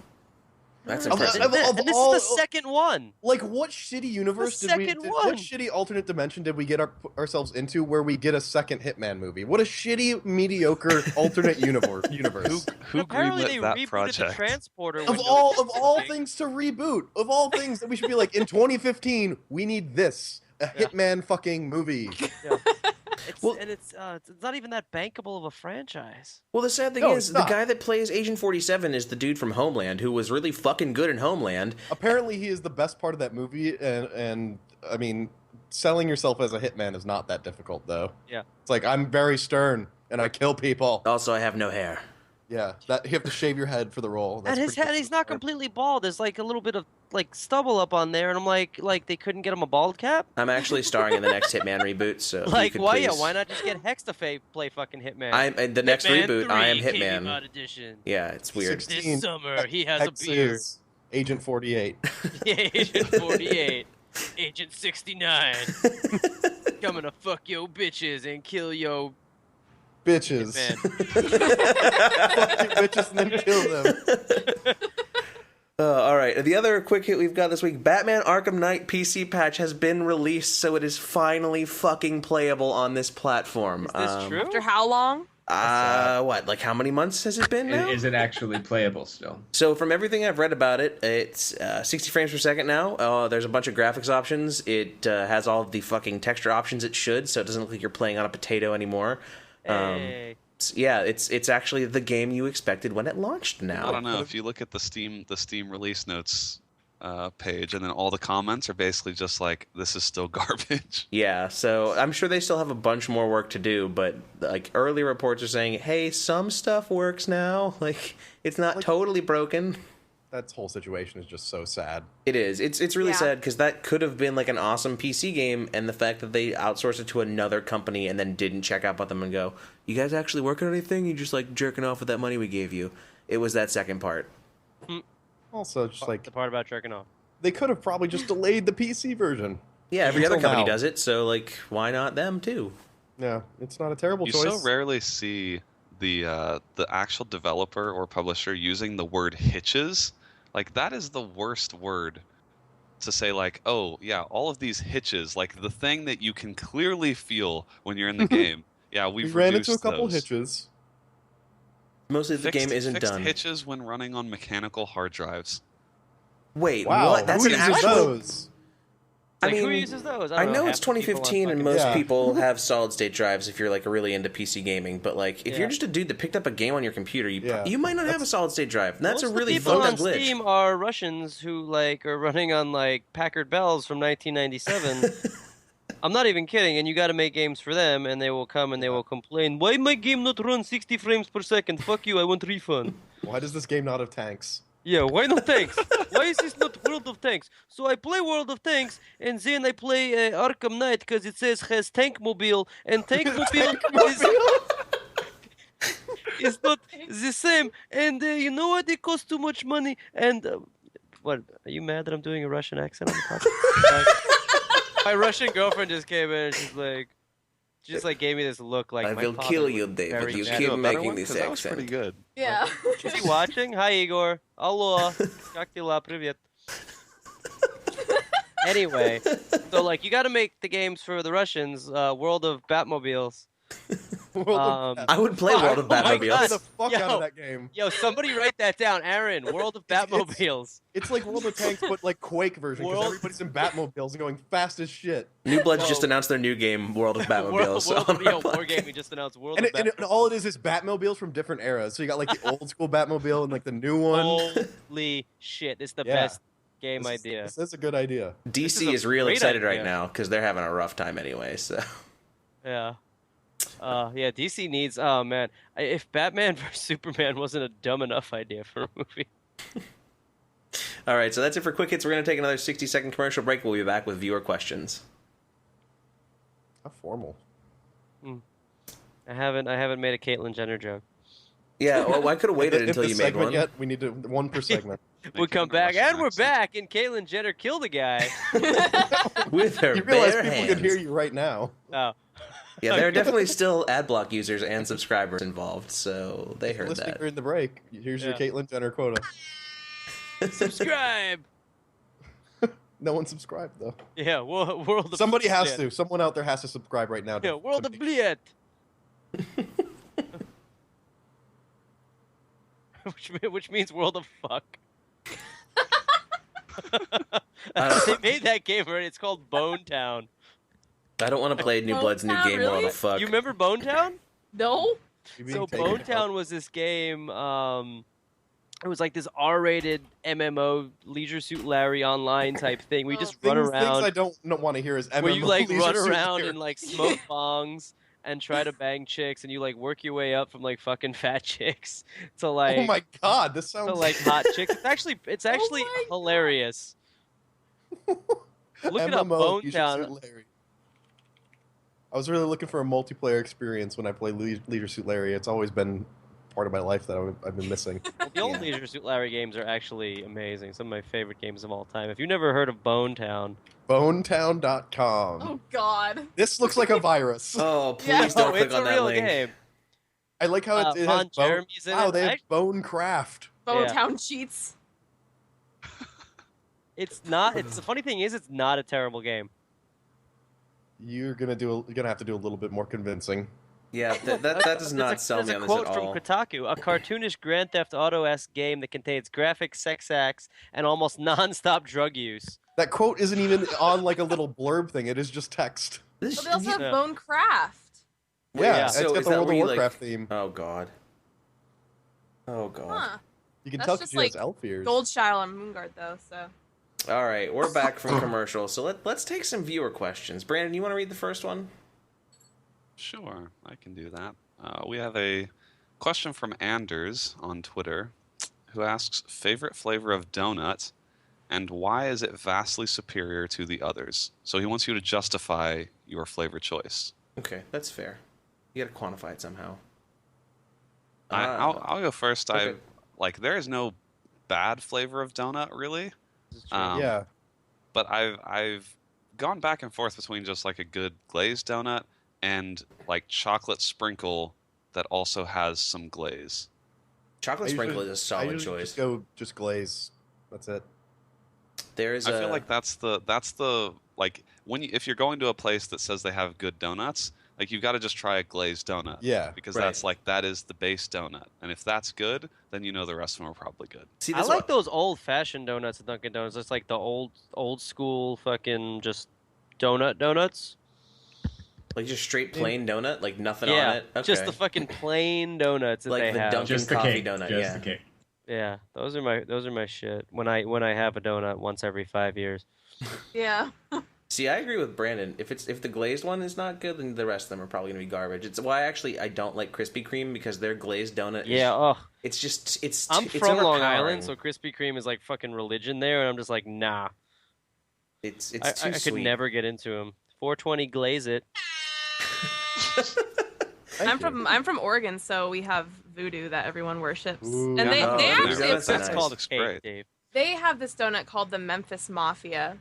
That's impressive. And this is the second one. Like, what shitty universe what shitty alternate dimension did we get ourselves into where we get a second Hitman movie? What a shitty, mediocre alternate universe. Who apparently they that rebooted project? The transporter. Of all things to reboot, of all things that we should be like, in 2015, we need this. A Hitman fucking movie. Yeah. It's not even that bankable of a franchise. Well, the sad thing is, the guy that plays Agent 47 is the dude from Homeland, who was really fucking good in Homeland. Apparently, he is the best part of that movie, and I mean, selling yourself as a hitman is not that difficult, though. Yeah. It's like, I'm very stern, and I kill people. Also, I have no hair. Yeah, you have to shave your head for the role. And his head, he's not completely bald. There's like a little bit of like stubble up on there, and I'm like they couldn't get him a bald cap. I'm actually starring in the next Hitman reboot, so like, why? Yeah, why not just get Hex to play fucking Hitman? In the next Hitman reboot, 3, I am Hitman. KBMOD edition. Yeah, it's weird. 16, this summer, he has Hex a beard. is Agent 48. Yeah, Agent 48, Agent 69, coming to fuck yo bitches and kill yo. Bitches. Fuck you bitches and then kill them. All right. The other quick hit we've got this week, Batman Arkham Knight PC patch has been released, so it is finally fucking playable on this platform. Is this true? After how long? Like how many months has it been now? Is it actually playable still? So from everything I've read about it, it's 60 frames per second now. There's a bunch of graphics options. It has all of the fucking texture options it should, so it doesn't look like you're playing on a potato anymore. Hey. Yeah, it's actually the game you expected when it launched now. I don't know. If you look at the Steam release notes page, and then all the comments are basically just like, this is still garbage. Yeah, so I'm sure they still have a bunch more work to do, but like early reports are saying, hey, some stuff works now. Like, it's not totally broken. That whole situation is just so sad. It is. It's really sad because that could have been like an awesome PC game, and the fact that they outsourced it to another company and then didn't check out with them and go, you guys actually working on anything? You just like jerking off with that money we gave you. It was that second part. Also, just like the part about jerking off. They could have probably just delayed the PC version. Yeah, every other company now. does it, so like, why not them too? Yeah, it's not a terrible choice. You so rarely see the actual developer or publisher using the word hitches. Like, that is the worst word to say, like, oh, yeah, all of these hitches, like the thing that you can clearly feel when you're in the game. Yeah, we we've ran into a couple those. hitches. Mostly the game isn't fixed done. Hitches when running on mechanical hard drives. Wait, wow, what? That's who an uses actual... those? Like, I mean, who uses those? I know it's 2015 and most people Yeah. have solid-state drives if you're like really into PC gaming, but like if you're just a dude that picked up a game on your computer, you might not have a solid-state drive. And that's Most a really of the people fucked on up glitch. Steam are Russians who like are running on like Packard Bells from 1997. I'm not even kidding, and you got to make games for them, and they will come and they will complain. Why my game not run 60 frames per second? Fuck you! I want refund. Why does this game not have tanks? Yeah, why no tanks? Why is this not World of Tanks? So I play World of Tanks, and then I play Arkham Knight because it says has tank mobile, and tank mobile is not the same. And you know what? It costs too much money. And what? Are you mad that I'm doing a Russian accent on the podcast? My Russian girlfriend just came in and she's like, gave me this look like I my will father kill was you, David. very You mad. keep Do a better making one? this 'Cause that was accent. pretty good. Yeah. Is he watching? Hi, Igor. Allo. Как дела? Привет. Anyway, so like you got to make the games for the Russians. World of Batmobiles. I would play World of Oh my Batmobiles. God. the fuck Yo. out of that game. Yo, somebody write that down, Aaron. World of Batmobiles. It's like World of Tanks, but like Quake version, because World- everybody's in Batmobiles and going fast as shit. New Bloods Whoa. just announced their new game, World of Batmobiles. World on our of War podcast. Game. We just announced World And, of Batmobiles. and all it is Batmobiles from different eras. So you got like the old school Batmobile and like the new one. Holy shit! It's the Yeah. best game idea. This is a good idea. DC a is real great excited idea. right now because they're having a rough time anyway. So Yeah. Yeah, DC needs. Oh man, if Batman vs Superman wasn't a dumb enough idea for a movie. all right, so that's it for quick hits. We're gonna take another 60-second commercial break. We'll be back with viewer questions. How formal. I haven't made a Caitlyn Jenner joke. Yeah, well, I could have waited If until this you made segment one. Yet, we need to one per segment. We'll come back, and we're back, and Caitlyn Jenner killed a guy. With her You realize bare people hands. can hear you right now. Oh. Yeah, there are definitely still ad block users and subscribers involved, so they heard Listening that. during the break. Here's your Yeah. Caitlyn Jenner quota. Subscribe. No one subscribed though. Yeah, World of Somebody has Bliet. to. Someone out there has to subscribe right now. Yeah, World of Bliet. which means World of Fuck. They made that game already. It's called Bone Town. I don't want to play New Blood's new Town, game, really? World of Fuck. You remember Bone Town? No. So Bone Town was this game. It was like this R-rated MMO Leisure Suit Larry online type thing. We just run Things around I don't want to hear is MMO. where you like Leisure run Suit around Larry. and like smoke bongs and try to bang chicks, and you like work your way up from like fucking fat chicks to like Oh my god, this sounds to like hot chicks. It's actually my hilarious. Look it up, MMO, Bone Leisure Town. Suit Larry. I was really looking for a multiplayer experience when I play Leisure Suit Larry. It's always been part of my life that I've been missing. The old Leisure Suit Larry games are actually amazing. Some of my favorite games of all time. If you've never heard of Bone Town, Bonetown.com. Oh God. This looks like a virus. Oh, please Yeah. don't click it's on a that real link. game. I like how it has Ron bone. Jeremy's in Wow, it. they have Bone Craft. Bone Yeah. Town cheats. It's not. It's the funny thing is, it's not a terrible game. You're gonna have to do a little bit more convincing. Yeah, that does not sell me There's on a this quote at from all. Kotaku: "A cartoonish Grand Theft Auto-esque game that contains graphic sex acts and almost non-stop drug use." That quote isn't even on like a little blurb thing. It is just text. This, But they also have Yeah. Bone Craft. Yeah, so it's got is the that World of where you, Warcraft like... theme. Oh god. Oh god. Huh. You can That's tell just she has like elf ears. Goldshire on Moonguard though, so. All right, we're back from commercial, so let's take some viewer questions. Brandon, you want to read the first one? Sure, I can do that. We have a question from Anders on Twitter, who asks, favorite flavor of donut, and why is it vastly superior to the others? So he wants you to justify your flavor choice. Okay, that's fair. You got to quantify it somehow. I'll go first. Okay. There is no bad flavor of donut, really. Yeah. But I've gone back and forth between just like a good glazed donut and like chocolate sprinkle that also has some glaze. Chocolate sprinkle is a solid choice. Just glaze. That's it. I feel like that's the like if you're going to a place that says they have good donuts, like you've got to just try a glazed donut. Yeah. Because right. that's like that is the base donut, and if that's good, then you know the rest of them are probably good. See, I like those old-fashioned donuts at Dunkin' Donuts. It's like the old school fucking just donuts. Like just straight plain donut, like nothing Yeah, on it. Okay. just the fucking plain donuts that like they the have. Dunkin' Just the coffee cake. donut. Just Yeah. the cake. Yeah, those are my shit. When I have a donut once every 5 years. Yeah. See, I agree with Brandon. If the glazed one is not good, then the rest of them are probably gonna be garbage. It's why I don't like Krispy Kreme, because their glazed donut. It's it's. I'm it's from Long overpowering. Island, so Krispy Kreme is like fucking religion there, and I'm just like, nah. It's too I sweet. could never get into them. 420 glaze it. I'm from Oregon, so we have voodoo that everyone worships. Ooh. And they Yeah, actually that's that's nice. called Hey, great. Dave. they have this donut called the Memphis Mafia.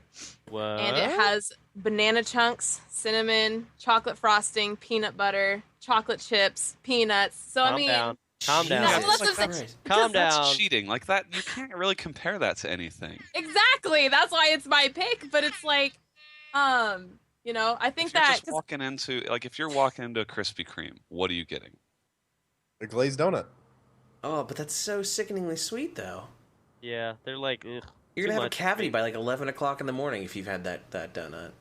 What? And it has banana chunks, cinnamon, chocolate frosting, peanut butter, chocolate chips, peanuts. So Calm I mean, down. Calm down. Yeah, Jesus well, that's what I'm Christ. Calm That's down. cheating. Like that, you can't really compare that to anything. exactly. That's why it's my pick. But it's like, I think If you're that just walking into if you're walking into a Krispy Kreme, what are you getting? A glazed donut. Oh, but that's so sickeningly sweet, though. Yeah, they're like, ugh. You're too gonna have a much. cavity by like 11 o'clock in the morning if you've had that donut.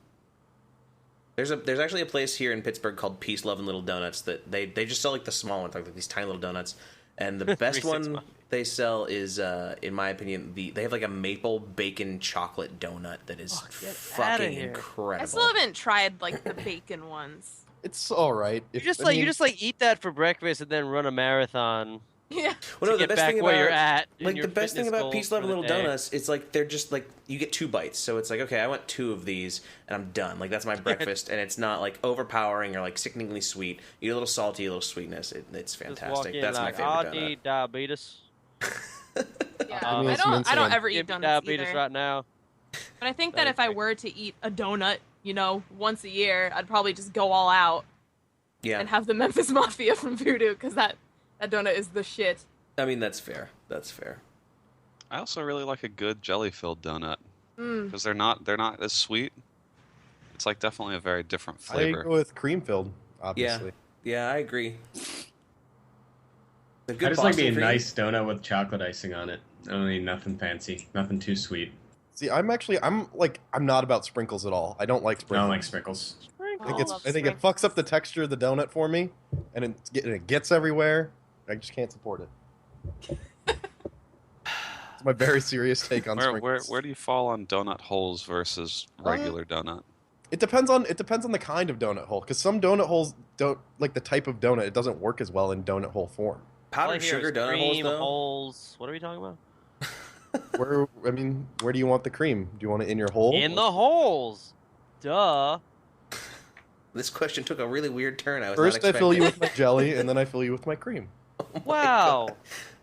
There's actually a place here in Pittsburgh called Peace, Love, and Little Donuts that they just sell like the small ones, like these tiny little donuts. And the best one they sell is, in my opinion, they have like a maple bacon chocolate donut that is get outta fucking here. incredible. I still haven't tried like the bacon ones. It's all right. You just eat that for breakfast and then run a marathon. Yeah. Well, no, to the get best back thing where about you're at. in like your the best thing fitness about goals Peace, Love, for and the Little day. Donuts, it's like they're just like you get 2 bites, so it's like, okay, I want 2 of these and I'm done. Like that's my breakfast, and it's not like overpowering or like sickeningly sweet. You get a little salty, a little sweetness. It's Just walk fantastic. in That's my like, favorite I donut. need diabetes. Yeah. Give me I some don't insulin. ever Give eat me donuts diabetes either. right now. But I think that if I were to eat a donut, once a year, I'd probably just go all out Yeah, and have the Memphis Mafia from Voodoo, because that donut is the shit. I mean that's fair. That's fair. I also really like a good jelly-filled donut Mm. because they're not as sweet. It's like definitely a very different I flavor. go with cream filled, obviously. Yeah, I agree. A I good just like Boston me a cream. nice donut with chocolate icing on it. I don't need nothing fancy, nothing too sweet. See, I'm not about sprinkles at all. I don't like I sprinkles. don't like sprinkles. I think it fucks up the texture of the donut for me, and it gets everywhere. I just can't support it. It's my very serious take on Where sprinkles. do you fall on donut holes versus regular donut? It depends on the kind of donut hole, because some donut holes don't like the type of donut. It doesn't work as well in donut hole form. All I Powdered hear sugar is donut holes, cream, though. holes. What are we talking about? Where do you want the cream? Do you want it in your hole? In the holes. Duh. This question took a really weird turn. I was First, not I fill expecting. you with my jelly, and then I fill you with my cream. Wow.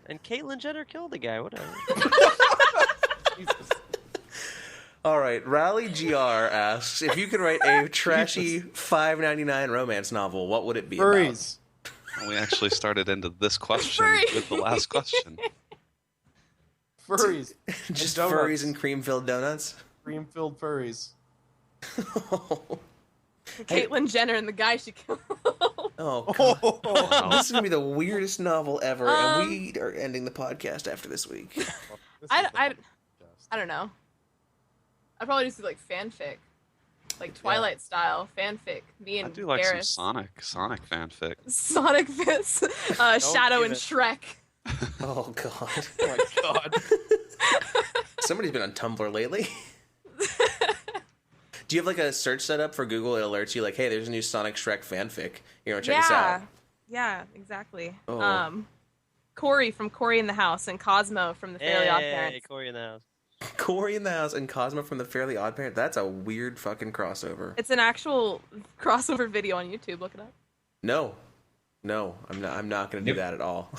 And Caitlyn Jenner killed the guy. Whatever. All right, Rally GR asks if you could write a trashy $5.99 romance novel, what would it be Furries. And we actually started into this question with the last question. Furries. about? Just donuts. furries and cream-filled donuts. Cream-filled furries. Caitlyn Jenner and the guy she killed. Oh, God. Oh. This is gonna be the weirdest novel ever, and we are ending the podcast after this week. I don't know. I'd probably just do like fanfic. like Twilight style fanfic. Me and I do like Garrus. some Sonic fanfic. Sonic fits Shadow and Shrek. Oh god. Oh my god. Somebody's been on Tumblr lately. Do you have like a search set up for Google? It alerts you like, hey, there's a new Sonic Shrek fanfic. You want to check this out? Yeah, exactly. Oh. Corey from Corey in the House and Cosmo from the Fairly Odd Parents. Hey, Corey in the house. Corey in the House and Cosmo from the Fairly Odd Parents. That's a weird fucking crossover. It's an actual crossover video on YouTube. Look it up. No, I'm not going to do that at all.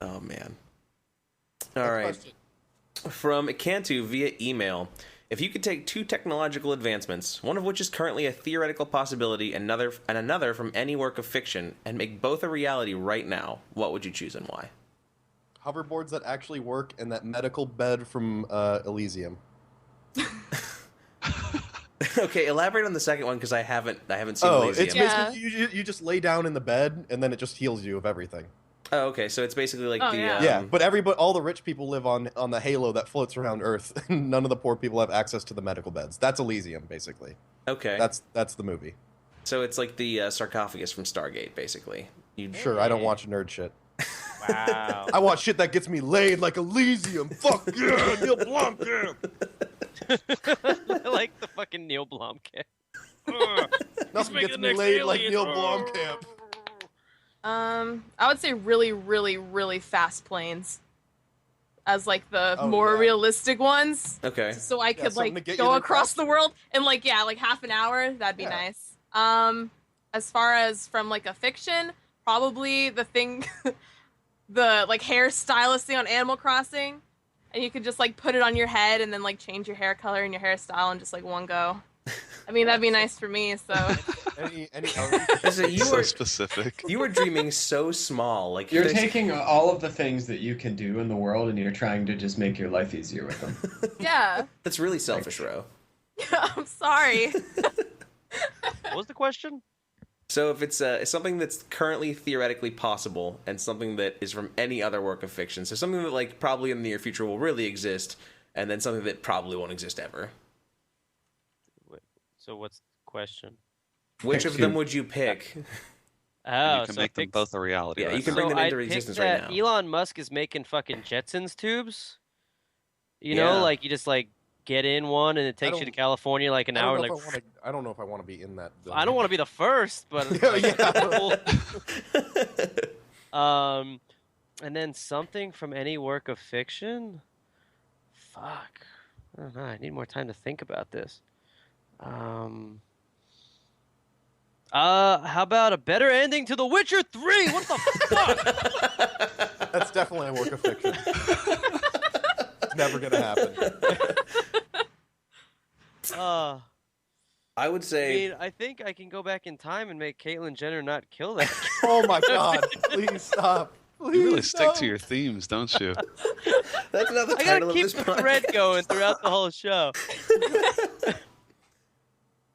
Oh man. All right. From Cantu via email. If you could take two technological advancements, one of which is currently a theoretical possibility and another from any work of fiction, and make both a reality right now, what would you choose and why? Hoverboards that actually work and that medical bed from Elysium. Okay, elaborate on the second one because I haven't seen Elysium. It's basically you just lay down in the bed and then it just heals you of everything. Oh, okay, so it's basically like But all the rich people live on the halo that floats around Earth. And none of the poor people have access to the medical beds. That's Elysium, basically. Okay. That's the movie. So it's like the sarcophagus from Stargate, basically. Sure, I don't watch nerd shit. Wow. I watch shit that gets me laid like Elysium. Fuck yeah, Neil Blomkamp. Like the fucking Neil Blomkamp. Nothing gets me laid like Neil Blomkamp. I would say really, really, really fast planes as like the more realistic ones. Okay. So I could like to go across the world in like half an hour. That'd be nice. As far as from like a fiction, probably the thing, the like hairstylist thing on Animal Crossing, and you could just like put it on your head and then like change your hair color and your hairstyle in just like one go. I mean, that'd be nice for me. So. So you so were specific. You were dreaming so small. Like you're taking all of the things that you can do in the world, and you're trying to just make your life easier with them. Yeah. That's really selfish, Ro. I'm sorry. What was the question? So if it's something that's currently theoretically possible and something that is from any other work of fiction, so something that like probably in the near future will really exist, and then something that probably won't exist ever. So what's the question? Which of them would you pick? Oh, you can make them both a reality. Yeah, right you can now. bring them into existence right now. Elon Musk is making fucking Jetsons tubes. You know, like you just like get in one and it takes you to California like an hour. Like I don't know if I want to be in that building. I don't want to be the first, but and then something from any work of fiction. Fuck, I don't know. I need more time to think about this. How about a better ending to The Witcher 3? What the fuck? That's definitely a work of fiction. It's never gonna happen. I would say. I mean, I think I can go back in time and make Caitlyn Jenner not kill that. Oh my god! Please stop. Please You really stop. stick to your themes, don't you? That's not the I title gotta of keep this the podcast. thread going throughout the whole show.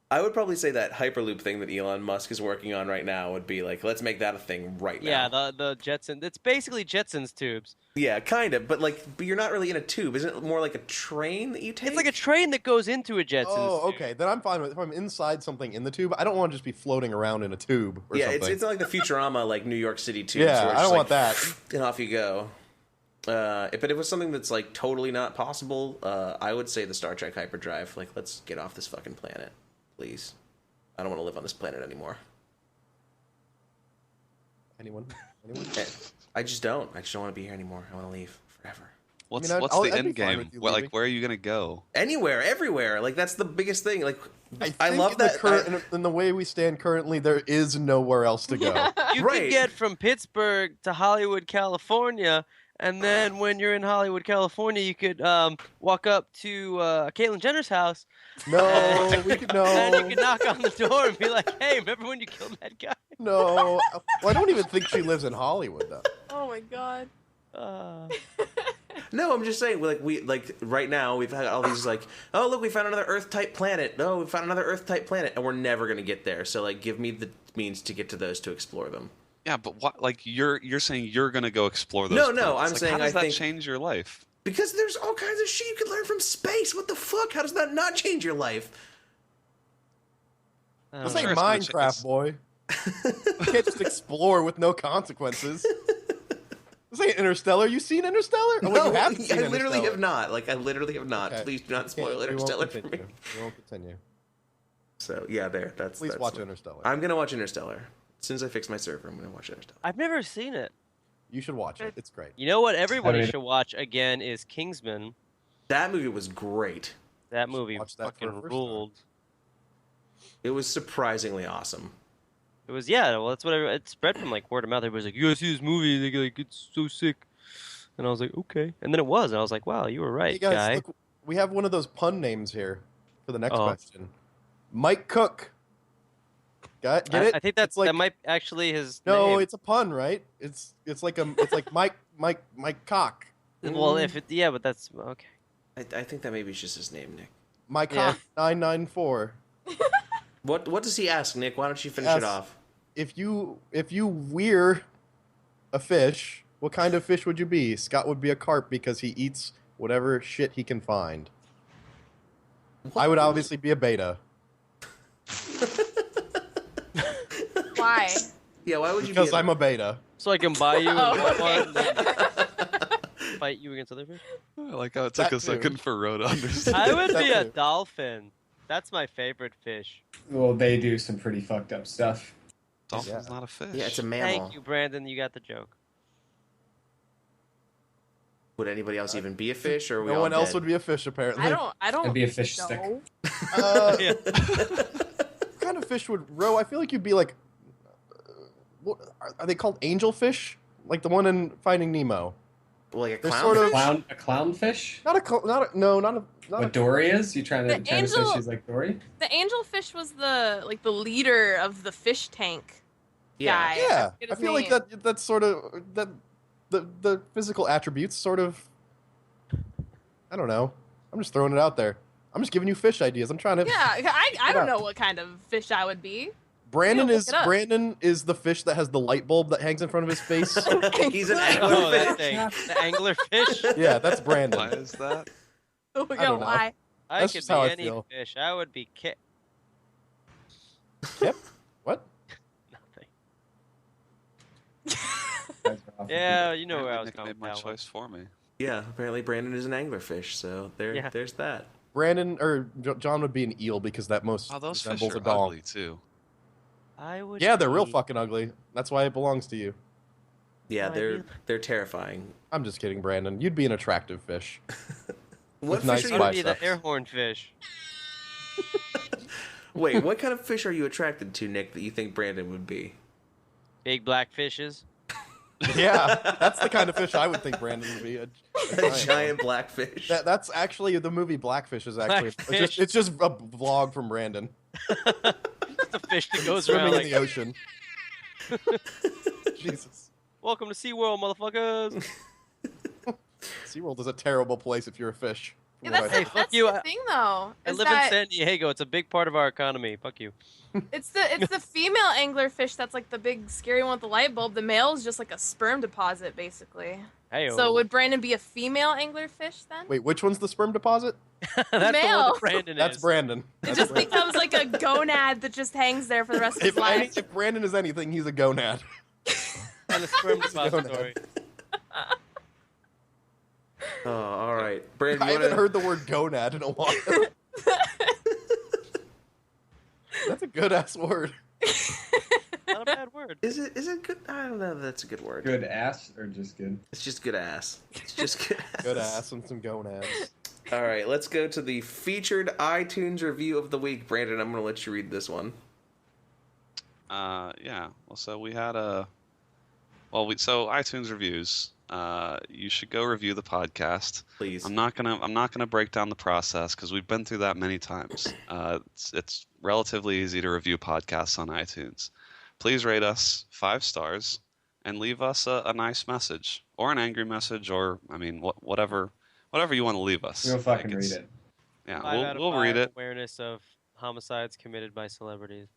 I would probably say that Hyperloop thing that Elon Musk is working on right now would be like, let's make that a thing right now. Yeah, the Jetson. It's basically Jetsons tubes. Yeah, kind of, but you're not really in a tube. Isn't it more like a train that you take? It's like a train that goes into a Jetsons. Oh, okay. Then I'm fine with if I'm inside something in the tube. I don't want to just be floating around in a tube or something. It's not like the Futurama, like New York City tubes. Yeah, where it's I don't just want that. And off you go. But if it was something that's like totally not possible, I would say the Star Trek hyperdrive. Like, let's get off this fucking planet, please. I don't want to live on this planet anymore. Anyone? I just don't. I just don't want to be here anymore. I want to leave forever. What's I'd the be end fine with game? you What, leaving. where are you gonna go? Anywhere, everywhere. Like, that's the biggest thing. Like, I think love in that. In the way we stand currently, there is nowhere else to go. You Right. could get from Pittsburgh to Hollywood, California, and then when you're in Hollywood, California, you could walk up to Caitlyn Jenner's house. No, we could no. And you could knock on the door and be like, "Hey, remember when you killed that guy?" No. Well, I don't even think she lives in Hollywood though. Oh my god. No, I'm just saying, like right now we've had all these like, oh look, we found another Earth-type planet. Oh, we found another Earth-type planet, and we're never gonna get there. So like, give me the means to get to those to explore them. Yeah, but what? Like you're saying you're gonna go explore those. No, planets. I'm Like, saying how does I that think- change your life? Because there's all kinds of shit you can learn from space. What the fuck? How does that not change your life? This ain't Minecraft, boy. You can't just explore with no consequences. This ain't Interstellar. You seen Interstellar? No, you haven't seen I literally Interstellar. have not. Like, I literally have not. Okay. Please do not spoil We won't Interstellar for continue. me. We won't continue. So, yeah, there. That's. Please that's watch what- Interstellar. I'm going to watch Interstellar. As soon as I fix my server, I'm going to watch Interstellar. I've never seen it. You should watch it. It's great. You know what everybody I mean- should watch again is Kingsman. That movie was great. That movie watch that for fucking the first ruled. It was surprisingly awesome. It was, yeah, well, that's what it spread from, like, word of mouth. Everybody's like, you gotta see this movie, like, it's so sick. And I was like, okay. And then it was, and I was like, wow, you were right, Hey guys, guy. look, we have one of those pun names here for the next Oh. question. Mike Cook. Get it? I think It's like, that might actually his no, name. it's a pun, right? It's like Mike Cock. Well, if it, yeah, but that's, okay. I think that maybe it's just his name, Nick. Mike Yeah. Cock 994. What does he ask, Nick? Why don't you finish Yes. it off? If you weir a fish, what kind of fish would you be? Scott would be a carp because he eats whatever shit he can find. I would obviously be a beta Why? Yeah, why would you because be I'm a beta. So I can buy you Oh, and okay. and then fight you against other fish? I like how it took That a too. second for Ro to understand. I would be a That too. dolphin. That's my favorite fish. Well, they do some pretty fucked up stuff. Dolphin's Yeah. not a fish. Yeah, it's a mammal. Thank you, Brandon. You got the joke. Would anybody else even be a fish, or are we No all one else dead? would be a fish apparently. I don't. It'd be a fish know. stick. Yeah. What kind of fish would Ro? I feel like you'd be like, what are they called? Angelfish, like the one in Finding Nemo. Like a They're clown? sort of- A clownfish? Not a. What Dory is? You trying to say angel- she's like Dory? The angelfish was the leader of the fish tank Yeah. guy. Yeah, forget I his feel like name. that's sort of that the physical attributes sort of. I don't know. I'm just throwing it out there. I'm just giving you fish ideas. I'm trying to. Yeah, I Get don't up. know what kind of fish I would be. Brandon Yeah, look is it up. the fish that has the light bulb that hangs in front of his face. He's an Oh, that anglerfish. thing. The anglerfish? Yeah, that's Why Brandon. is that? Oh, I don't know. why? I That's could just be how I any feel. fish. I would be Yep. What? nothing. Yeah, you know where I was Nick going made with my that one. choice for me. Yeah, apparently Brandon is an anglerfish, so Yeah. there's that. Brandon or John would be an eel because that most Oh, those fish resembles are a dog. ugly too. I would Yeah, they're real be- fucking ugly. That's why it belongs to you. Yeah, Oh, I they're do. they're terrifying. I'm just kidding, Brandon. You'd be an attractive fish. What With nice fish I are would you? be the biceps. air horn fish. Wait, what kind of fish are you attracted to, Nick? That you think Brandon would be? Big black fishes. Yeah, that's the kind of fish I would think Brandon would be. A A giant blackfish. That's actually the movie Blackfish is actually Blackfish. it's just a vlog from Brandon It's a fish that goes around swimming in like, the ocean. Jesus, welcome to SeaWorld, motherfuckers. SeaWorld is a terrible place if you're a fish. Yeah, from what that's I Hey, the, fuck that's you, the thing though. I Is live in that San Diego. It's a big part of our economy. Fuck you. it's the female anglerfish that's like the big scary one with the light bulb. The male is just like a sperm deposit, basically. Hey, So would Brandon be a female anglerfish then? Wait, which one's the sperm deposit? that's the one male. that Brandon That's is. Brandon. It That's just Brandon. becomes like a gonad that just hangs there for the rest of his life. If Brandon is anything, he's a gonad. And a sperm He's a depository. Oh, all right, Brandon. I You haven't wanna... heard the word gonad in a while. That's a good ass word. Not a bad word. Is it good? I don't know. If that's a good word. Good ass or just good? It's just good ass. It's just good ass. Good ass and some gonads. All right, let's go to the featured iTunes review of the week. Brandon, I'm going to let you read this one. Yeah. Well, so we had a. So iTunes reviews. You should go review the podcast. Please. I'm not gonna break down the process because we've been through that many times. It's relatively easy to review podcasts on iTunes. Please rate us 5 stars and leave us a nice message or an angry message or whatever you want to leave us. You'll fucking Like, read it. Yeah, 5 out of we'll 5 read it. Awareness of homicides committed by celebrities.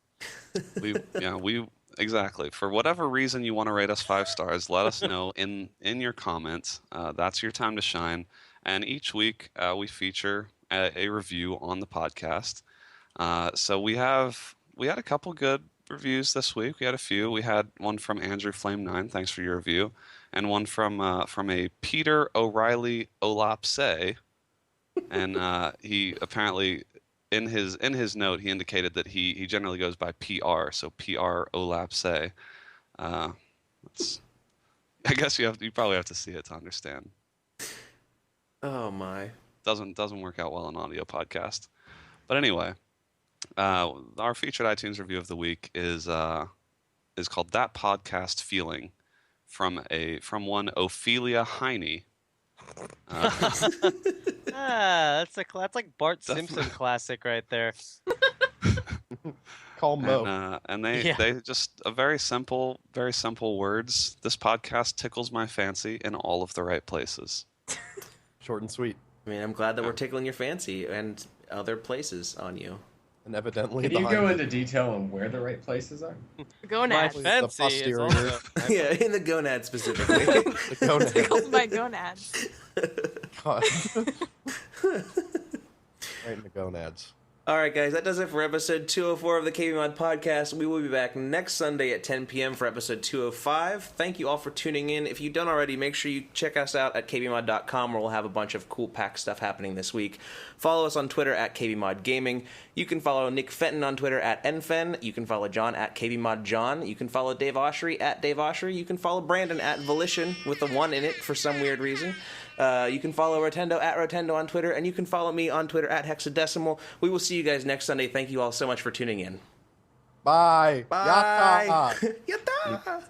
We exactly. For whatever reason you want to rate us 5 stars, let us know in your comments. That's your time to shine. and each week we feature a review on the podcast. So we had a couple good reviews this week. We had a few. We had one from Andrew Flame 9. Thanks for your review, and one from a Peter O'Reilly Olapse, and he apparently in his note he indicated that he generally goes by PR, so PR Olapse. I guess you probably have to see it to understand. Oh my! Doesn't work out well on audio podcast, but anyway. Our featured iTunes review of the week is called "That Podcast Feeling" from one Ophelia Heine. That's like Bart Simpson classic right there. Call Mo. And they just a very simple words. This podcast tickles my fancy in all of the right places. Short and sweet. I mean, I'm glad that we're tickling your fancy and other places on you. And evidently, can you go into detail on where the right places are? Gonads. My fancy is posterior. Yeah, in the gonads specifically. The gonads. Tickled my gonads. God. Right in the gonads. All right, guys, that does it for episode 204 of the KBMOD podcast. We will be back next Sunday at 10 p.m. for episode 205. Thank you all for tuning in. If you don't already, make sure you check us out at kbmod.com, where we'll have a bunch of cool PAX stuff happening this week. Follow us on Twitter at KBModGaming. You can follow Nick Fenton on Twitter at NFen. You can follow John at KBModJohn. You can follow Dave Oshry at Dave Oshry. You can follow Brandon at Volition with a 1 in it for some weird reason. You can follow Rotendo at Rotendo on Twitter, and you can follow me on Twitter at Hexadecimal. We will see you guys next Sunday. Thank you all so much for tuning in. Bye. Bye. Yatta. Yatta.